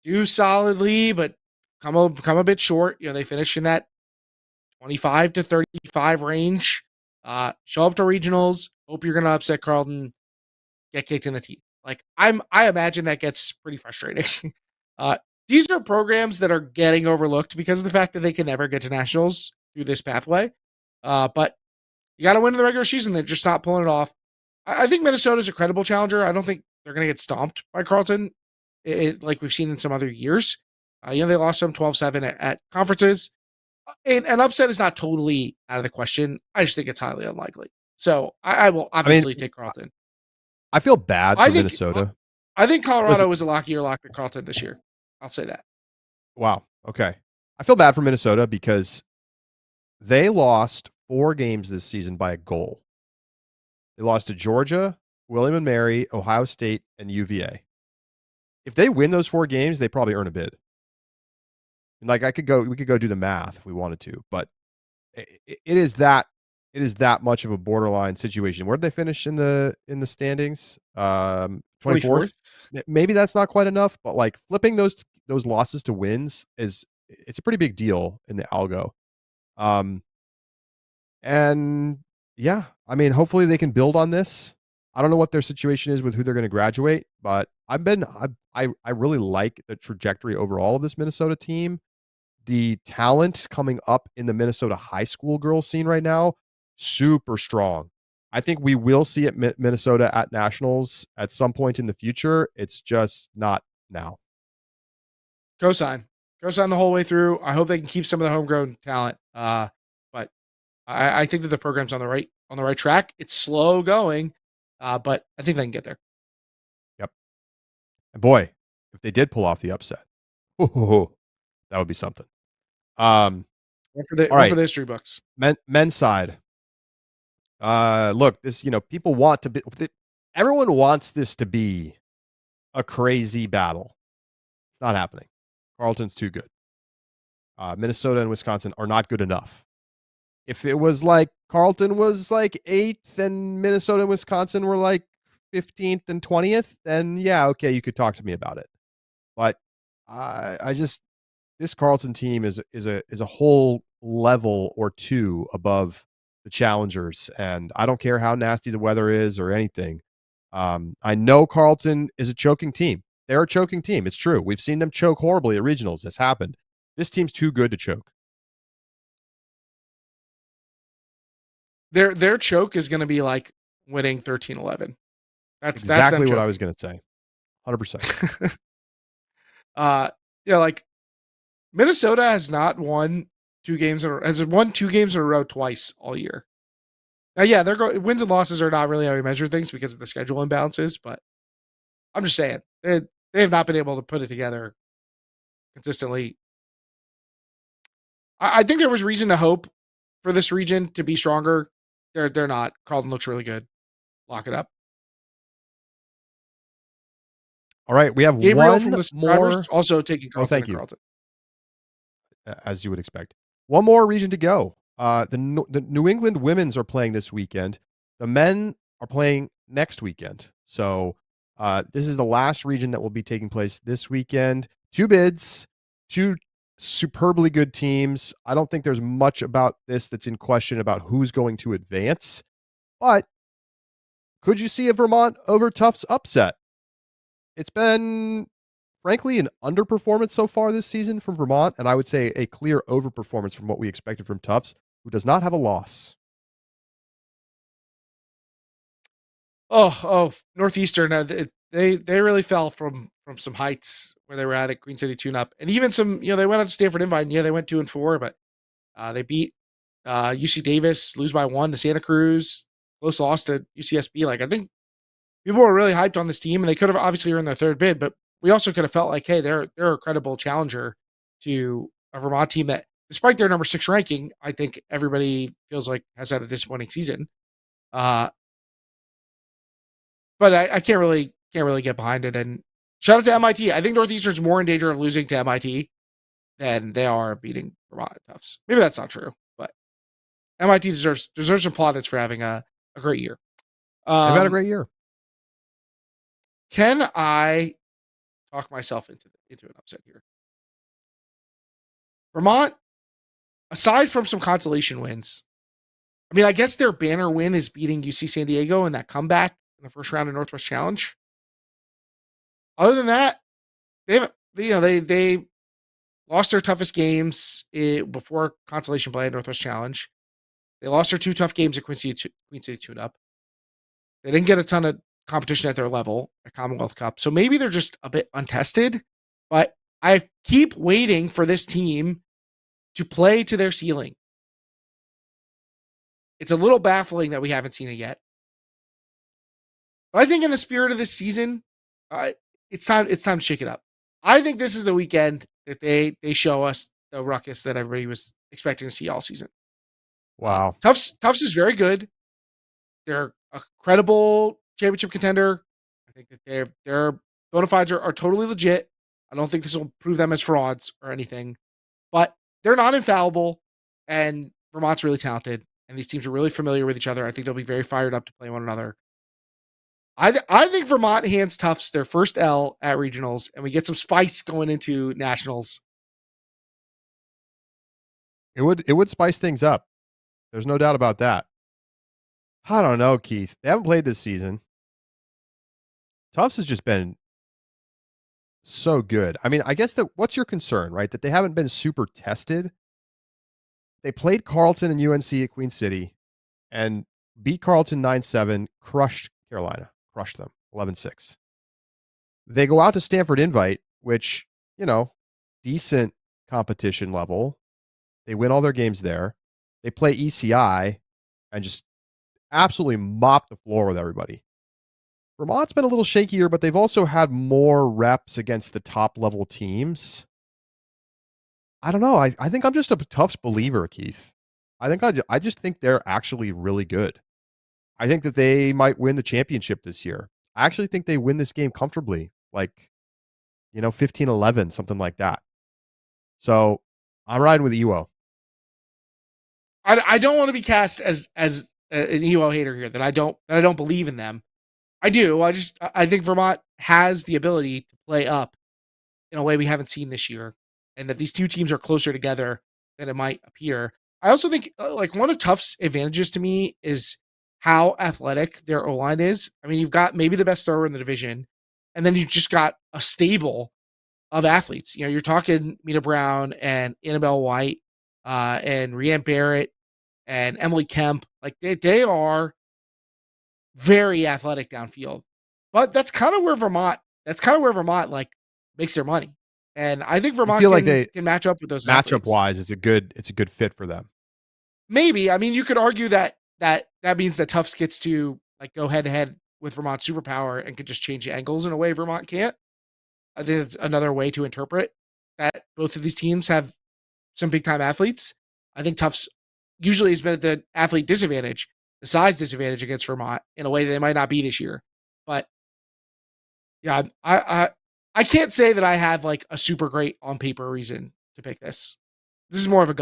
do solidly, but come a bit short. They finish in that 25 to 35 range. Show up to regionals, hope you're going to upset Carleton, get kicked in the teeth. Like I imagine that gets pretty frustrating. These are programs that are getting overlooked because of the fact that they can never get to nationals through this pathway. But you got to win in the regular season. They're just not pulling it off. I think Minnesota's a credible challenger. I don't think they're going to get stomped by Carleton, like we've seen in some other years. They lost them 12-7 at conferences. An upset is not totally out of the question. I just think it's highly unlikely. So I will obviously take Carleton. I feel bad for Minnesota. I think Colorado was a lockier lock than Carleton this year. I'll say that. Wow. Okay. I feel bad for Minnesota because they lost 4 games this season by a goal. They lost to Georgia, William & Mary, Ohio State, and UVA. If they win those 4 games, they probably earn a bid. Like we could go do the math if we wanted to, but it is that much of a borderline situation. Where did they finish in the standings? 24th. Maybe that's not quite enough, but like flipping those losses to wins it's a pretty big deal in the algo. And yeah, I mean, hopefully they can build on this. I don't know what their situation is with who they're going to graduate, but I really like the trajectory overall of this Minnesota team. The talent coming up in the Minnesota high school girls scene right now, super strong. I think we will see it Minnesota at nationals at some point in the future. It's just not now. Cosign the whole way through. I hope they can keep some of the homegrown talent. But I think that the program's on the right track. It's slow going, but I think they can get there. Yep. And boy, if they did pull off the upset, that would be something. One for the history books. Men's side. Look, this, people want to be, everyone wants this to be a crazy battle. It's not happening. Carleton's too good. Minnesota and Wisconsin are not good enough. If it was like Carleton was like 8th and Minnesota and Wisconsin were like 15th and 20th, then yeah, okay, you could talk to me about it. But this Carleton team is a whole level or two above the challengers, and I don't care how nasty the weather is or anything. I know Carleton is a choking team. They're a choking team. It's true. We've seen them choke horribly at regionals. It's happened. This team's too good to choke. Their choke is going to be like winning 13-11. That's exactly what I was going to say. 100%. Like Minnesota has not won 2 games has won 2 games in a row twice all year. Now, yeah, their wins and losses are not really how we measure things because of the schedule imbalances, but I'm just saying they have not been able to put it together consistently. I think there was reason to hope for this region to be stronger. They're not. Carleton looks really good. Lock it up. All right, we have Gabriel one from the more. Also taking Carleton. Thank you. Carleton. As you would expect. One more region to go. The New England women's are playing this weekend. The men are playing next weekend. So this is the last region that will be taking place this weekend. 2 bids, 2 superbly good teams. I don't think there's much about this that's in question about who's going to advance. But could you see a Vermont over Tufts upset? It's been, frankly, an underperformance so far this season from Vermont, and I would say a clear overperformance from what we expected from Tufts, who does not have a loss. Northeastern. They really fell from some heights where they were at Queen City tune-up, and even some, they went out to Stanford Invite, and they went 2-4, but they beat UC Davis, lose by 1 to Santa Cruz, close loss to UCSB. Like, I think people were really hyped on this team, and they could have obviously earned their third bid, but we also could have felt like, hey, they're a credible challenger to a Vermont team that, despite their number 6 ranking, I think everybody feels like has had a disappointing season. But I can't really get behind it. And shout out to MIT. I think Northeastern's more in danger of losing to MIT than they are beating Vermont Tufts. Maybe that's not true, but MIT deserves some plaudits for having a great year. They've had a great year. Can I talk myself into an upset here? Vermont, aside from some consolation wins, I mean, I guess their banner win is beating UC San Diego in that comeback in the first round of Northwest Challenge. Other than that, they lost their toughest games before consolation play at Northwest Challenge. They lost their 2 tough games at Queen City Tune-Up. They didn't get a ton of competition at their level at Commonwealth Cup. So maybe they're just a bit untested, but I keep waiting for this team to play to their ceiling. It's a little baffling that we haven't seen it yet. But I think in the spirit of this season, it's time to shake it up. I think this is the weekend that they show us the ruckus that everybody was expecting to see all season. Wow. Tufts is very good. They're a credible championship contender. I think that their bona fides are totally legit. I don't think this will prove them as frauds or anything, but they're not infallible, and Vermont's really talented, and these teams are really familiar with each other. I think they'll be very fired up to play one another. I think Vermont hands Tufts their first L at regionals, and we get some spice going into nationals. It would spice things up. There's no doubt about that. I don't know, Keith. They haven't played this season. Tufts has just been so good. I mean, I guess what's your concern, right? That they haven't been super tested. They played Carleton and UNC at Queen City and beat Carleton 9-7, crushed Carolina, crushed them 11-6. They go out to Stanford Invite, which, decent competition level. They win all their games there. They play ECI and just absolutely mop the floor with everybody. Vermont's been a little shakier, but they've also had more reps against the top level teams. I don't know. I think I'm just a Tufts believer, Keith. I just think they're actually really good. I think that they might win the championship this year. I actually think they win this game comfortably, like, 15-11, something like that. So I'm riding with EWO. I don't want to be cast as an EWO hater here, that I don't believe in them. I do. I think Vermont has the ability to play up in a way we haven't seen this year, and that these two teams are closer together than it might appear. I also think one of Tufts' advantages to me is how athletic their O-line is. I mean, you've got maybe the best thrower in the division, and then you've just got a stable of athletes. You're talking Mina Brown and Annabelle White and Rianne Barrett and Emily Kemp. Like, they are very athletic downfield. But that's kind of where Vermont like makes their money. And I think Vermont can match up with those matchup wise. It's a good fit for them. Maybe. I mean, you could argue that means that Tufts gets to like go head to head with Vermont superpower and could just change the angles in a way Vermont can't. I think it's another way to interpret that both of these teams have some big time athletes. I think Tufts usually has been at the athlete disadvantage, the size disadvantage against Vermont in a way that they might not be this year. But yeah, I can't say that I have like a super great on paper reason to pick this. This is more of a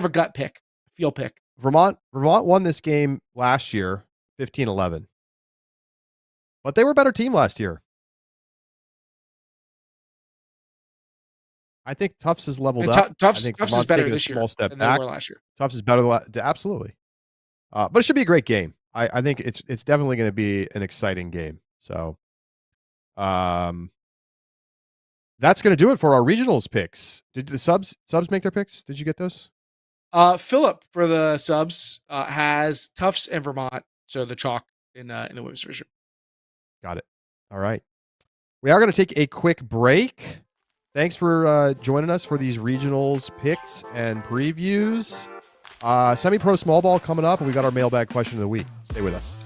gut pick, feel pick. Vermont won this game last year, 15-11. But they were a better team last year. I think Tufts has leveled up. Tufts is better this year than they were last year. Tufts is better, absolutely. But it should be a great game. I think it's definitely going to be an exciting game. So That's going to do it for our regionals picks. Did the subs make their picks? Did you get those? Philip for the subs has Tufts and Vermont, so the chalk in the women's division. Got it. All right. We are going to take a quick break. Thanks for joining us for these regionals picks and previews. Semi-pro small ball coming up, and we got our mailbag question of the week. Stay with us.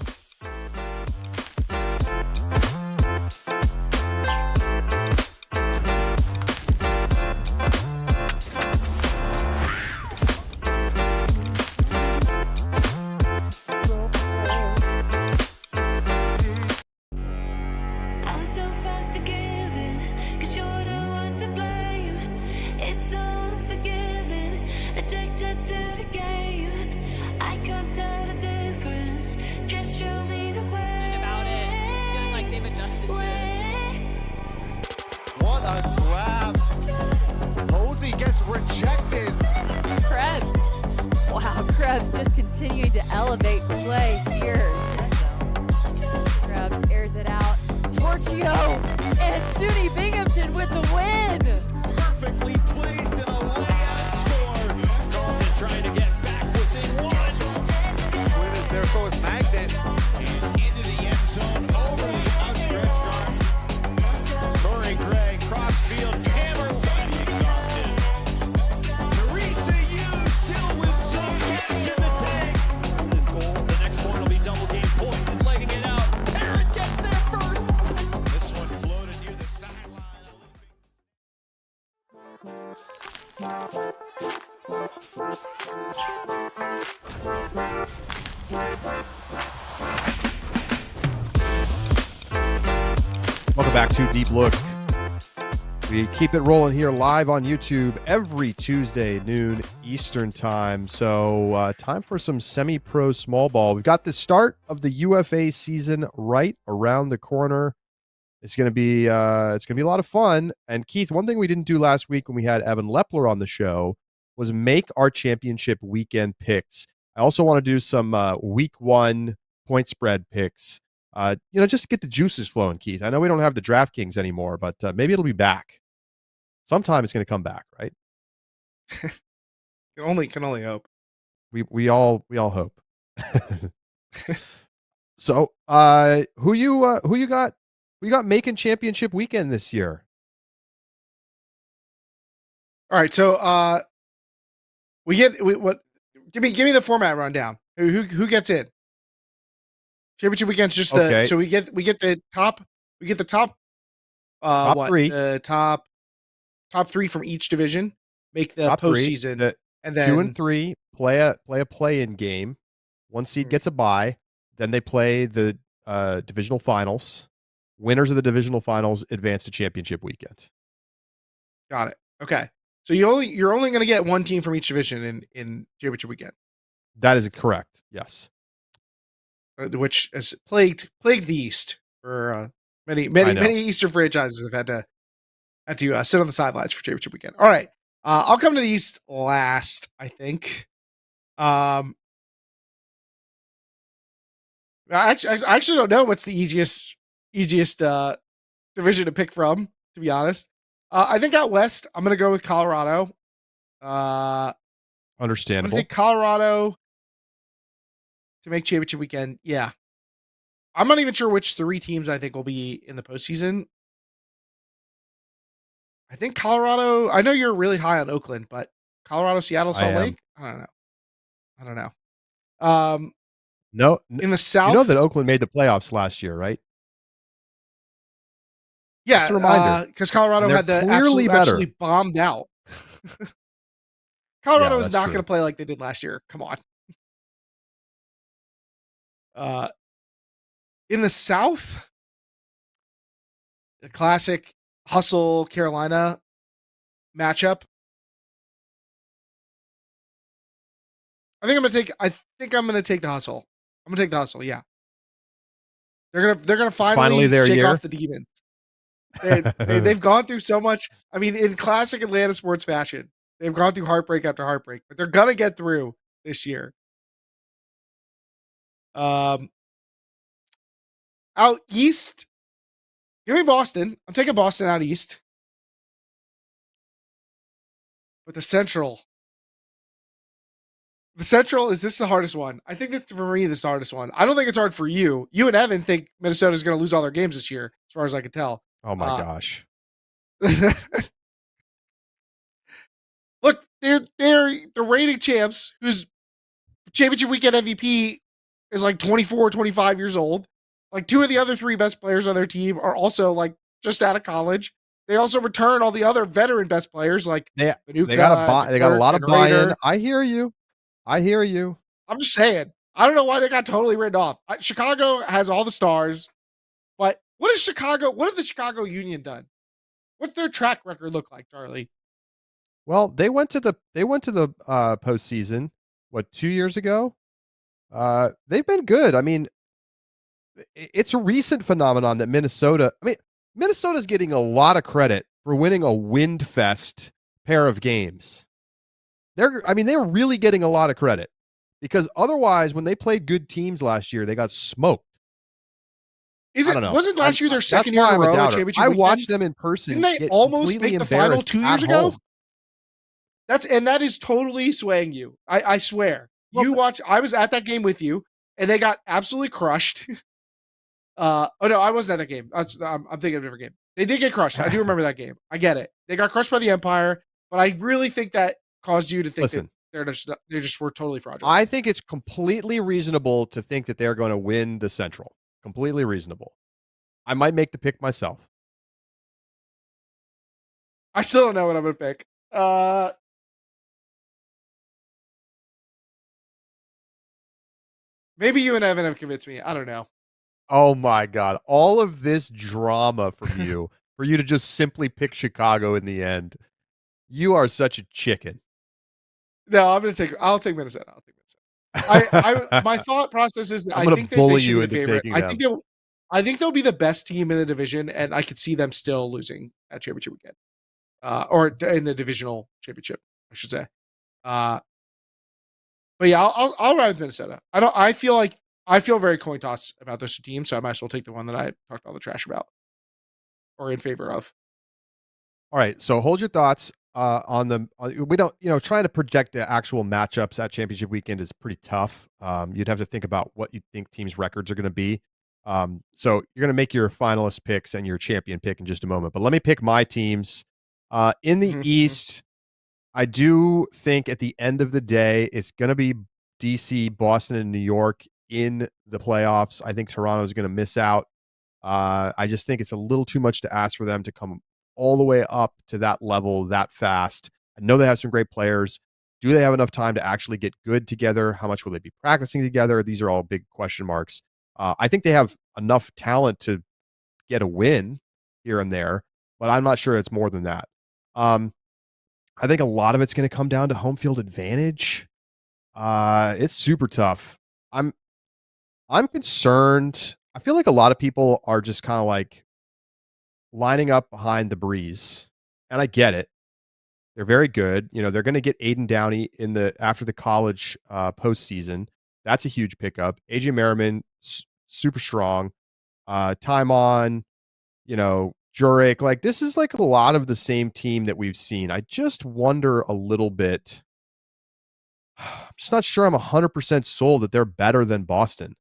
Welcome back to Deep Look. We keep it rolling here live on YouTube every Tuesday, noon Eastern time. So time for some semi-pro small ball. We've got the start of the UFA season right around the corner. It's going to be a lot of fun. And Keith, one thing we didn't do last week when we had Evan Lepler on the show was make our championship weekend picks. I also want to do some week one point spread picks. Just to get the juices flowing, Keith. I know we don't have the DraftKings anymore, but maybe it'll be back. Sometime it's going to come back, right? can only hope. We all hope. So, who you got? We got Macon Championship weekend this year. All right, so give me the format rundown. Who gets in? Championship weekend's just okay. So we get the top top three. The top three from each division make the postseason, and then 2 and 3 play a play-in game. One seed gets a bye. Then they play the divisional finals. Winners of the divisional finals advance to championship weekend. Got it. Okay, so you're only going to get one team from each division in championship weekend. That is correct. Yes. Which has plagued the East for many Eastern franchises have had to sit on the sidelines for championship weekend. All right, I'll come to the East last, I think. I actually don't know what's the easiest division to pick from, to be honest. I think out west, I'm going to go with Colorado. Understandable. I'm going to take Colorado to make championship weekend. Yeah. I'm not even sure which 3 teams I think will be in the postseason. I think Colorado, I know you're really high on Oakland, but Colorado, Seattle, Salt Lake? I don't know. No. In the South. You know that Oakland made the playoffs last year, right? Yeah. Just a reminder. Because Colorado had the absolutely bombed out. Colorado is not going to play like they did last year. Come on. In the South, the classic Hustle Carolina matchup. I think I'm gonna take the Hustle. I'm gonna take the Hustle. Yeah, they're gonna finally shake off the demons. They've gone through so much. I mean, in classic Atlanta sports fashion, they've gone through heartbreak after heartbreak, but they're gonna get through this year. Out east, Give me Boston. I'm taking Boston out east. But the Central, is this the hardest one? I think this, for me, this is the hardest one. I don't think it's hard for you. You and Evan think Minnesota is going to lose all their games this year, as far as I can tell. Oh my gosh. Look, they're the reigning champs, whose championship weekend MVP is like 24 or 25 years old. Like, two of the other three best players on their team are also like just out of college. They also return all the other veteran best players, like they got a lot of buy-in. Raynor. I hear you. I'm just saying. I don't know why they got totally written off. Chicago has all the stars, but what has the Chicago Union done? What's their track record look like, Charlie? Well, they went to the postseason, 2 years ago? They've been good. I mean, it's a recent phenomenon that Minnesota's getting a lot of credit for winning a Windfest pair of games. They're really getting a lot of credit, because otherwise, when they played good teams last year, they got smoked. I don't know. Wasn't last year their second year in a row championship? I watched them in person. Didn't they almost make the final 2 years ago? That is totally swaying you. I swear. Well, I was at that game with you, and they got absolutely crushed. Oh no, I wasn't at that game. I'm thinking of a different game. They did get crushed. I do remember that game. I get it. They got crushed by the Empire, but I really think that caused you to think that they just were totally fraudulent. I think it's completely reasonable to think that they're going to win the Central. Completely reasonable. I might make the pick myself. I still don't know what I'm going to pick. Maybe you and Evan have convinced me. I don't know. Oh my God. All of this drama from you for you to just simply pick Chicago in the end. You are such a chicken. No, I'll take Minnesota. My thought process is that I think they should be the favorite. I think they'll be the best team in the division, and I could see them still losing at championship weekend. Or in the divisional championship, I should say. But yeah, I'll ride with Minnesota. I feel very coin toss about those two teams, so I might as well take the one that I talked all the trash about or in favor of. All right, so hold your thoughts on the. We don't, trying to project the actual matchups at championship weekend is pretty tough. You'd have to think about what you think teams' records are going to be. So you're going to make your finalist picks and your champion pick in just a moment. But let me pick my teams. In the East, I do think at the end of the day, it's going to be DC, Boston, and New York in the playoffs. I think Toronto is going to miss out. I just think it's a little too much to ask for them to come all the way up to that level that fast. I know they have some great players. Do they have enough time to actually get good together? How much will they be practicing together? These are all big question marks. I think they have enough talent to get a win here and there, but I'm not sure it's more than that. I think a lot of it's going to come down to home field advantage. It's super tough. I'm concerned. I feel like a lot of people are just kind of like lining up behind the Breeze, and I get it. They're very good. They're going to get Aiden Downey after the college postseason. That's a huge pickup. AJ Merriman, super strong. Time on, Jurek. Like, this is like a lot of the same team that we've seen. I just wonder a little bit. I'm just not sure I'm 100% sold that they're better than Boston.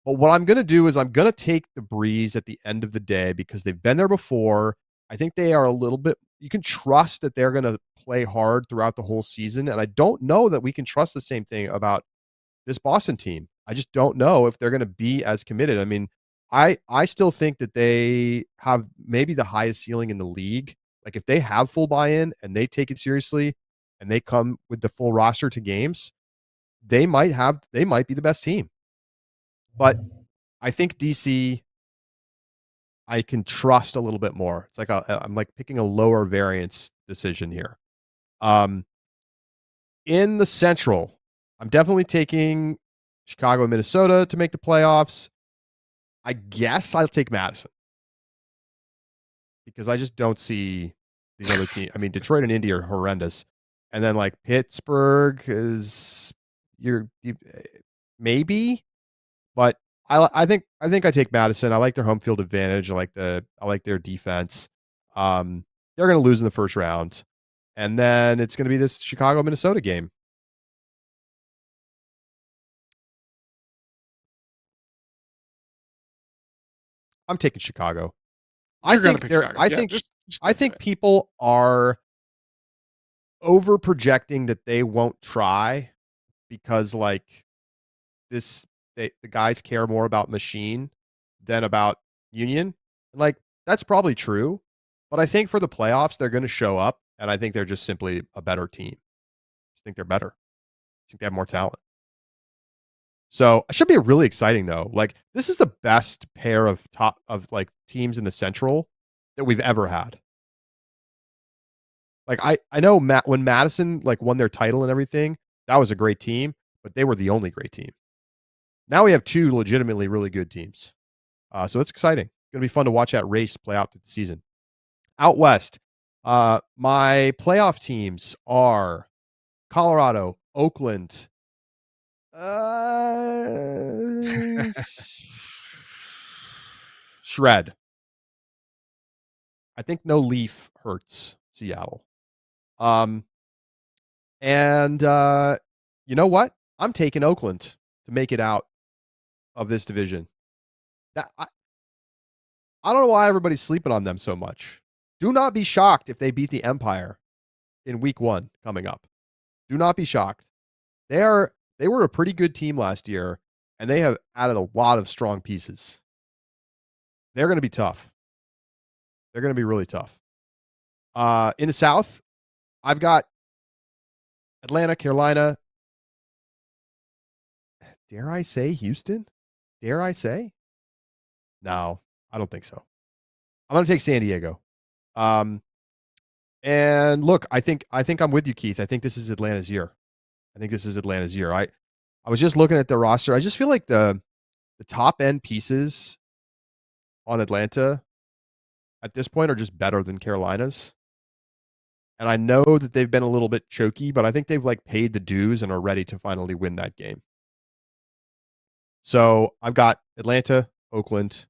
But what I'm going to do is I'm going to take the Breeze at the end of the day because they've been there before. I think they are a little bit, you can trust that they're going to play hard throughout the whole season. And I don't know that we can trust the same thing about this Boston team. I just don't know if they're going to be as committed. I mean, I still think that they have maybe the highest ceiling in the league. Like, if they have full buy-in and they take it seriously and they come with the full roster to games, they might be the best team. But I think DC, I can trust a little bit more. It's like I'm like picking a lower variance decision here. In the Central, I'm definitely taking Chicago and Minnesota to make the playoffs. I guess I'll take Madison because I just don't see these other teams. I mean, Detroit and Indy are horrendous. And then like Pittsburgh is maybe, but I think I take Madison. I like their home field advantage. I like their defense. They're going to lose in the first round, and then it's going to be this Chicago-Minnesota game. I'm taking Chicago. I think people are over projecting that they won't try because like the guys care more about machine than about union. Like that's probably true, but I think for the playoffs they're going to show up, and I think they're just simply a better team. I think they're better. I think they have more talent. So it should be really exciting though. Like this is the best pair of like teams in the Central that we've ever had. Like I know when Madison like won their title and everything, that was a great team, but they were the only great team. Now we have two legitimately really good teams. So it's exciting. It's going to be fun to watch that race play out through the season. Out west, my playoff teams are Colorado, Oakland, Shred. I think no Leaf hurts Seattle. And you know what? I'm taking Oakland to make it out of this division. I don't know why everybody's sleeping on them so much. Do not be shocked if they beat the Empire in week 1 coming up. Do not be shocked. They were a pretty good team last year, and they have added a lot of strong pieces. They're going to be tough. They're going to be really tough. In the South, I've got Atlanta, Carolina. Dare I say Houston? Dare I say? No, I don't think so. I'm going to take San Diego. And look, I think I'm with you, Keith. I think this is Atlanta's year. I was just looking at the roster. I just feel like the top end pieces on Atlanta at this point are just better than Carolina's. And I know that they've been a little bit choky, but I think they've like paid the dues and are ready to finally win that game. So I've got Atlanta, Oakland,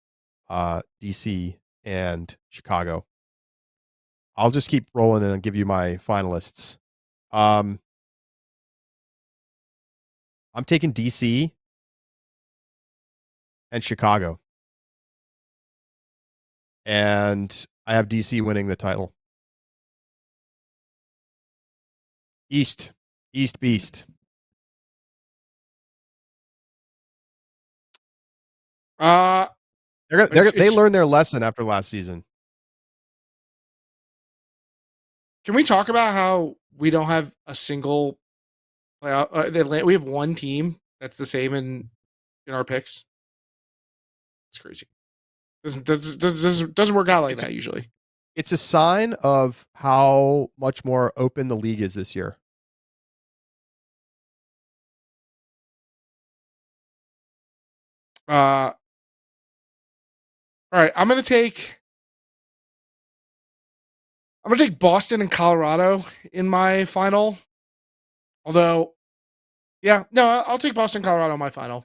DC, and Chicago. I'll just keep rolling and give you my finalists. I'm taking DC and Chicago. And I have DC winning the title. East Beast. They learned their lesson after last season. Can we talk about how we don't have a single playoff? We have one team that's the same in our picks. It's crazy. Doesn't work out like that usually. It's a sign of how much more open the league is this year. All right, I'm gonna take Boston and Colorado in my final. Although, yeah, no, I'll take Boston, Colorado in my final.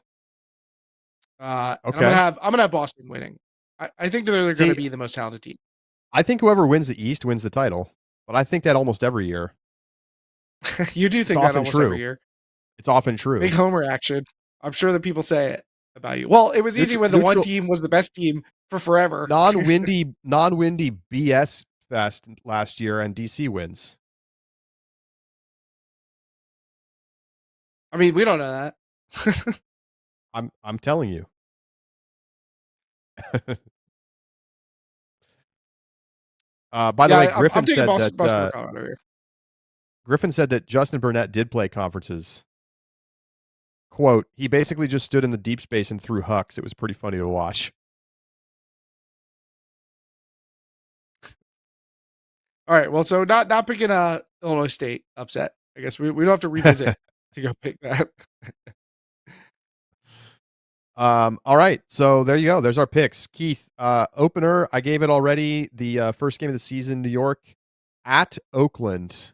Okay. I'm gonna have Boston winning. I think they're going to be the most talented team. I think whoever wins the East wins the title, but I think that almost every year. You do think that almost every year? It's often true. Big homer action. I'm sure that people say it about you. Well, it was easy when the one team was the best team for forever. Non-windy BS fest last year, and DC wins. I mean, we don't know that. I'm telling you. By the way, Griffin said that Justin Burnett did play conferences. Quote, he basically just stood in the deep space and threw hucks. It was pretty funny to watch. All right. Well, so not picking Illinois State upset. I guess we don't have to revisit to go pick that. All right. So there you go. There's our picks. Keith, opener, I gave it already. The first game of the season, New York at Oakland,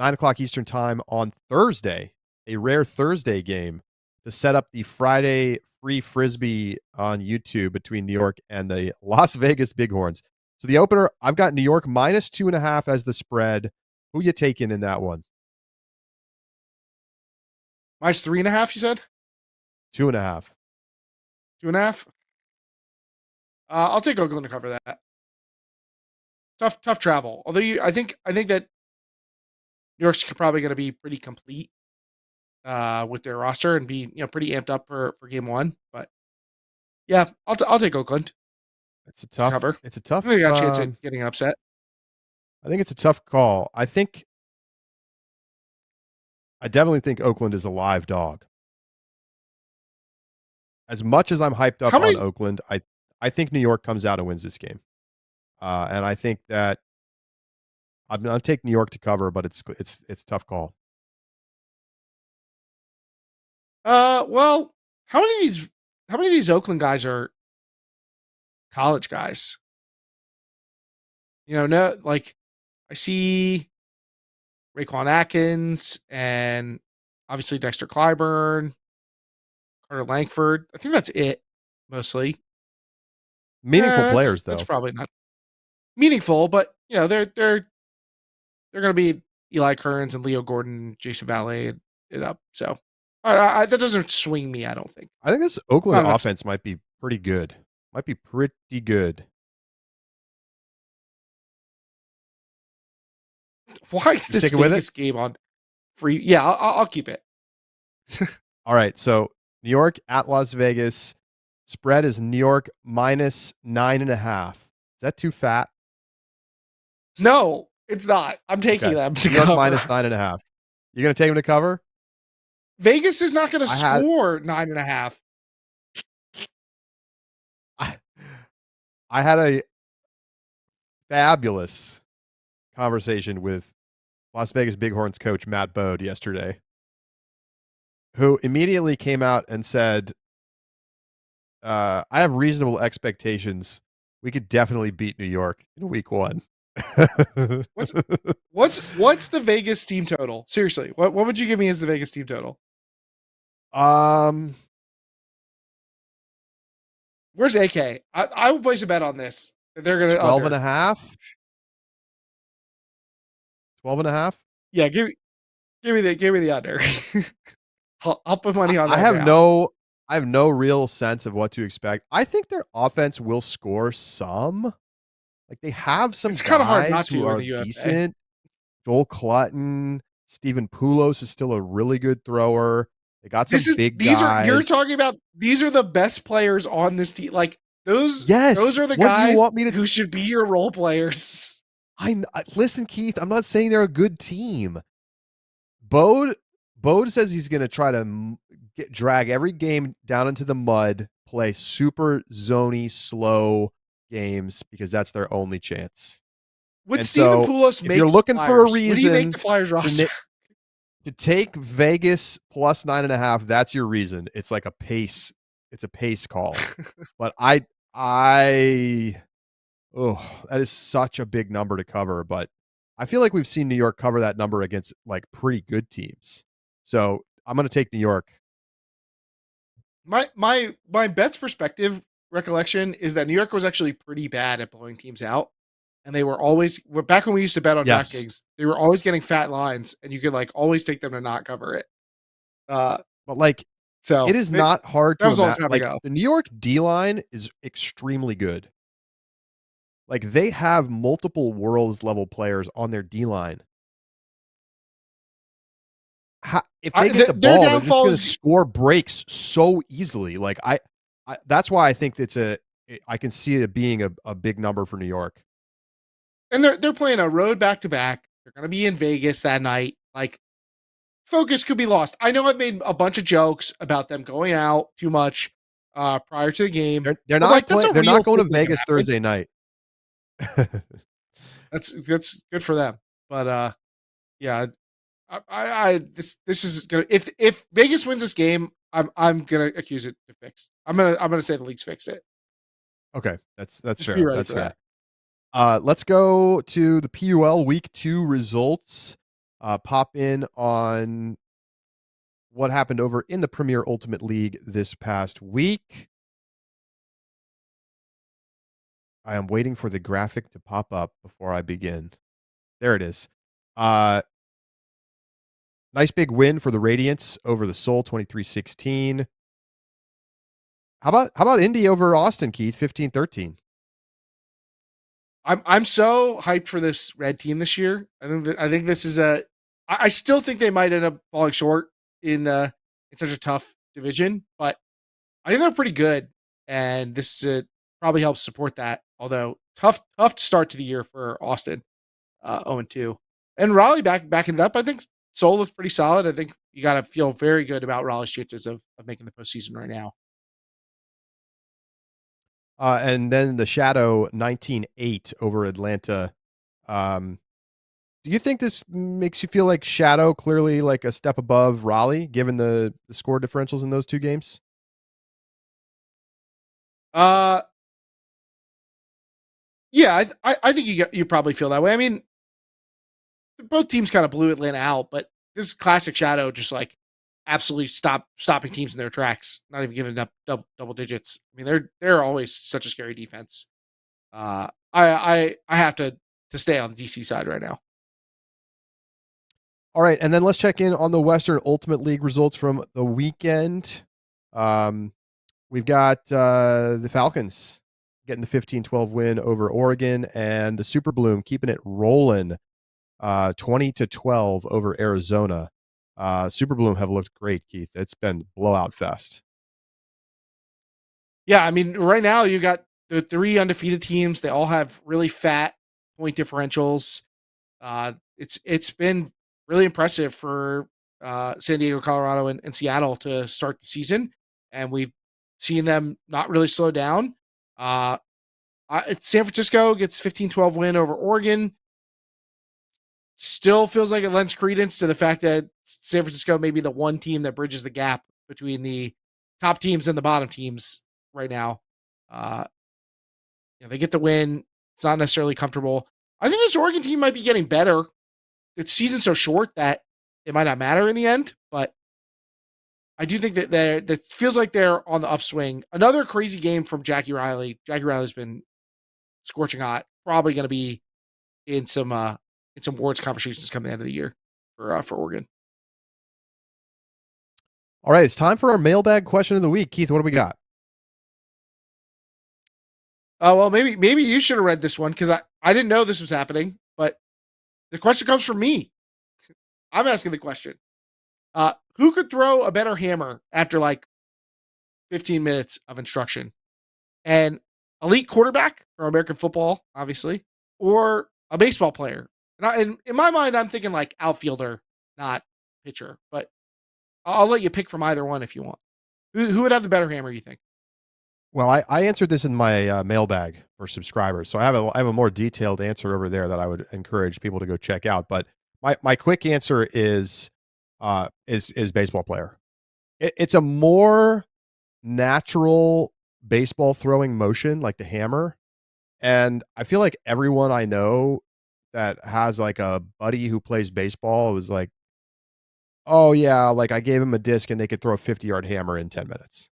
9:00 Eastern time on Thursday, a rare Thursday game. to set up the Friday free Frisbee on YouTube between New York and the Las Vegas Bighorns. So the opener, I've got New York minus 2.5 as the spread. Who you taking in that one? Minus 3.5, you said? 2.5. 2.5? I'll take Oakland to cover that. Tough travel. Although I think that New York's probably going to be pretty complete with their roster and be pretty amped up for game one. But yeah, I'll take Oakland. It's a tough cover. It's a tough. I think they got a chance at getting upset. I think it's a tough call. I definitely think Oakland is a live dog. As much as I'm hyped up on Oakland, I think New York comes out and wins this game. And I think that I'll take New York to cover, but it's a tough call. Well, how many of these Oakland guys are college guys? No, like I see Raekwon Atkins and obviously Dexter Clyburn, Carter Langford. I think that's it mostly. Meaningful players, though. That's probably not meaningful, but they're going to be Eli Kearns and Leo Gordon, Jason Valet it up. So that doesn't swing me. I don't think. I think this Oakland offense might be pretty good. Might be pretty good. Why is this Vegas game on free? Yeah, I'll keep it. All right, so New York at Las Vegas. Spread is New York minus 9.5. Is that too fat? No, it's not. I'm taking them to New York cover. minus 9.5. You're going to take them to cover? Vegas is not going to score 9.5. I had a fabulous conversation with Las Vegas Bighorns coach Matt Bode yesterday, who immediately came out and said, I have reasonable expectations. We could definitely beat New York in week one. What's the Vegas team total? Seriously, what would you give me as the Vegas team total? Where's AK? I will place a bet on this. They're gonna 12.5. 12.5. Yeah, give me the under. I'll put money on that. I have no real sense of what to expect. I think their offense will score some. Like they have some it's kind of hard not who to are decent. Joel Clutton, Stephen Poulos is still a really good thrower. They got some big guys. You're talking about these are the best players on this team. Like those are the guys who should be your role players. Listen, Keith, I'm not saying they're a good team. Bode says he's going to try to drag every game down into the mud, play super zony, slow games because that's their only chance. Would Stephen Poulos make? If you're looking for a reason, would he make the Flyers roster? To take Vegas plus 9.5, that's your reason. It's like a pace. It's a pace call. But that is such a big number to cover. But I feel like we've seen New York cover that number against like pretty good teams. So I'm going to take New York. My bet's perspective recollection is that New York was actually pretty bad at blowing teams out. And they were always, back when we used to bet on DraftKings, they were always getting fat lines, and you could like always take them to not cover it. But like, so it is not hard to imagine. Like the New York D line is extremely good. Like they have multiple worlds level players on their D line. If they get the ball, they're just going to score breaks so easily. Like I that's why I think I can see it being a big number for New York. And they're playing a road back-to-back. They're going to be in Vegas that night. Like, focus could be lost. I know I've made a bunch of jokes about them going out too much prior to the game. They're not they're not going to Vegas Thursday night. That's good for them. But yeah, this is gonna if Vegas wins this game, I'm gonna accuse it to fix. I'm gonna say the league's fixed it. Okay, that's Just fair. be ready That's for fair. that. Let's go to the PUL Week 2 results. Pop in on what happened over in the Premier Ultimate League this past week. I am waiting for the graphic to pop up before I begin. There it is. Nice big win for the Radiants over the Soul, 23-16. How about Indy over Austin, Keith, 15-13? I'm so hyped for this red team this year. I think this is I still think they might end up falling short in such a tough division, but I think they're pretty good, and this probably helps support that. Although tough start to the year for Austin, 0-2, and Raleigh backing it up. I think Seoul looks pretty solid. I think you got to feel very good about Raleigh's chances of making the postseason right now. And then the Shadow 19-8 over Atlanta. Do you think this makes you feel like Shadow clearly like a step above Raleigh, given the score differentials in those two games? Yeah, I think you probably feel that way. I mean, both teams kind of blew Atlanta out, but this is classic Shadow, just like absolutely stopping teams in their tracks, not even giving up double digits. I mean, they're always such a scary defense. I have to stay on the DC side right now. All right, and then let's check in on the Western Ultimate League results from the weekend. We've got the Falcons getting the 15-12 win over Oregon, and the Super Bloom keeping it rolling, 20-12 over Arizona. Super Bloom have looked great, Keith. It's been blowout fest. Yeah, I mean, right now you got the 3 undefeated teams. They all have really fat point differentials. It's been really impressive for San Diego, Colorado, and Seattle to start the season, and we've seen them not really slow down. San Francisco gets 15-12 win over Oregon. Still feels like it lends credence to the fact that San Francisco may be the one team that bridges the gap between the top teams and the bottom teams right now. They get the win. It's not necessarily comfortable. I think this Oregon team might be getting better. The season's so short that it might not matter in the end, but I do think that feels like they're on the upswing. Another crazy game from Jackie Riley. Jackie Riley's been scorching hot. Probably going to be in some awards conversations coming the end of the year for Oregon. All right, it's time for our mailbag question of the week. Keith, what do we got? Well, maybe you should have read this one because I didn't know this was happening, but the question comes from me. I'm asking the question. Who could throw a better hammer after like 15 minutes of instruction? An elite quarterback for American football, obviously, or a baseball player? And in my mind, I'm thinking like outfielder, not pitcher, but I'll let you pick from either one if you want. Who would have the better hammer, you think? Well, I answered this in my mailbag for subscribers, so I have a more detailed answer over there that I would encourage people to go check out. But my quick answer is baseball player. It's a more natural baseball throwing motion, like the hammer, and I feel like everyone I know that has like a buddy who plays baseball was like, oh yeah, like I gave him a disc and they could throw a 50-yard hammer in 10 minutes.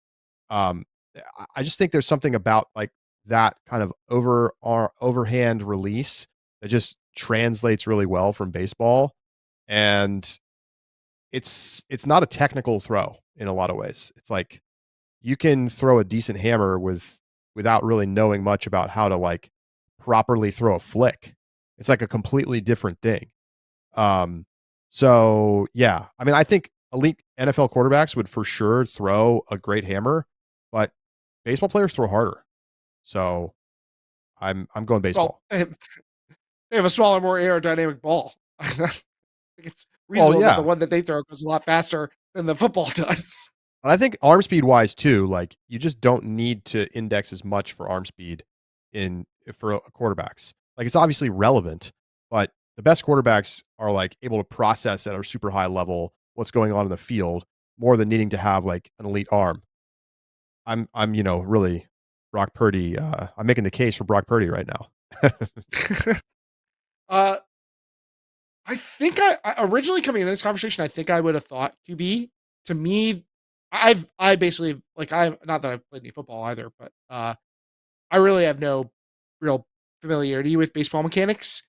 I just think there's something about like that kind of overhand release that just translates really well from baseball. And it's not a technical throw in a lot of ways. It's like you can throw a decent hammer without really knowing much about how to like properly throw a flick. It's like a completely different thing. So yeah, I mean, I think elite NFL quarterbacks would for sure throw a great hammer, but baseball players throw harder. So I'm going baseball. Well, they have a smaller, more aerodynamic ball. I think it's reasonable that the one that they throw goes a lot faster than the football does. But I think arm speed wise too, like you just don't need to index as much for arm speed for quarterbacks. Like it's obviously relevant, but the best quarterbacks are like able to process at a super high level what's going on in the field more than needing to have like an elite arm. I'm really Brock Purdy. I'm making the case for Brock Purdy right now. I think I originally coming into this conversation, I think I would have thought QB, to me, I basically like I'm not that I've played any football either, but I really have no real familiarity with baseball mechanics.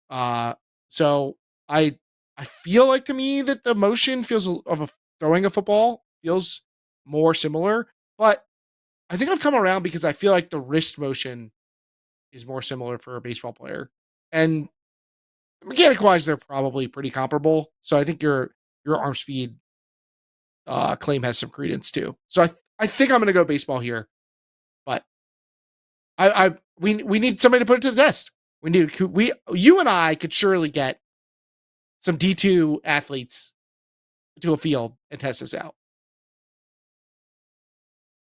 So I feel like to me that the motion throwing a football feels more similar, but I think I've come around because I feel like the wrist motion is more similar for a baseball player, and mechanic wise, they're probably pretty comparable. So I think your arm speed claim has some credence too. So I think I'm going to go baseball here, but we need somebody to put it to the test. You and I could surely get some D2 athletes to a field and test this out.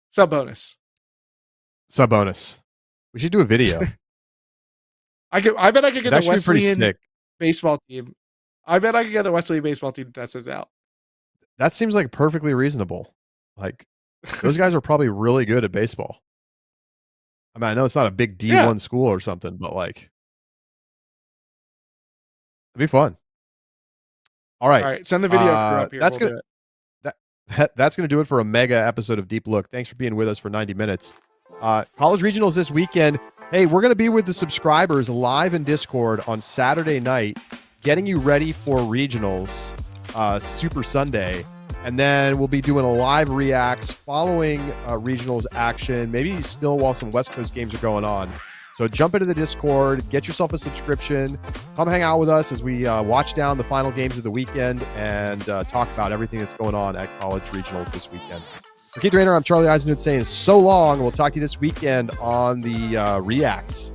Sub bonus. We should do a video. I bet I could get the Wesleyan baseball team. I bet I could get the Wesleyan baseball team to test this out. That seems like perfectly reasonable. Like those guys are probably really good at baseball. I mean, I know it's not a big D1 school or something, but like it'd be fun. All right. Send the video up here. That's going to do it for a mega episode of Deep Look. Thanks for being with us for 90 minutes. College regionals this weekend. Hey, we're going to be with the subscribers live in Discord on Saturday night, getting you ready for regionals, Super Sunday. And then we'll be doing a live reacts following regionals action, maybe still while some West Coast games are going on. So jump into the Discord, get yourself a subscription, come hang out with us as we watch down the final games of the weekend and talk about everything that's going on at college regionals this weekend. For Keith Raynor, I'm Charlie Eisenhood saying so long. We'll talk to you this weekend on the Reacts.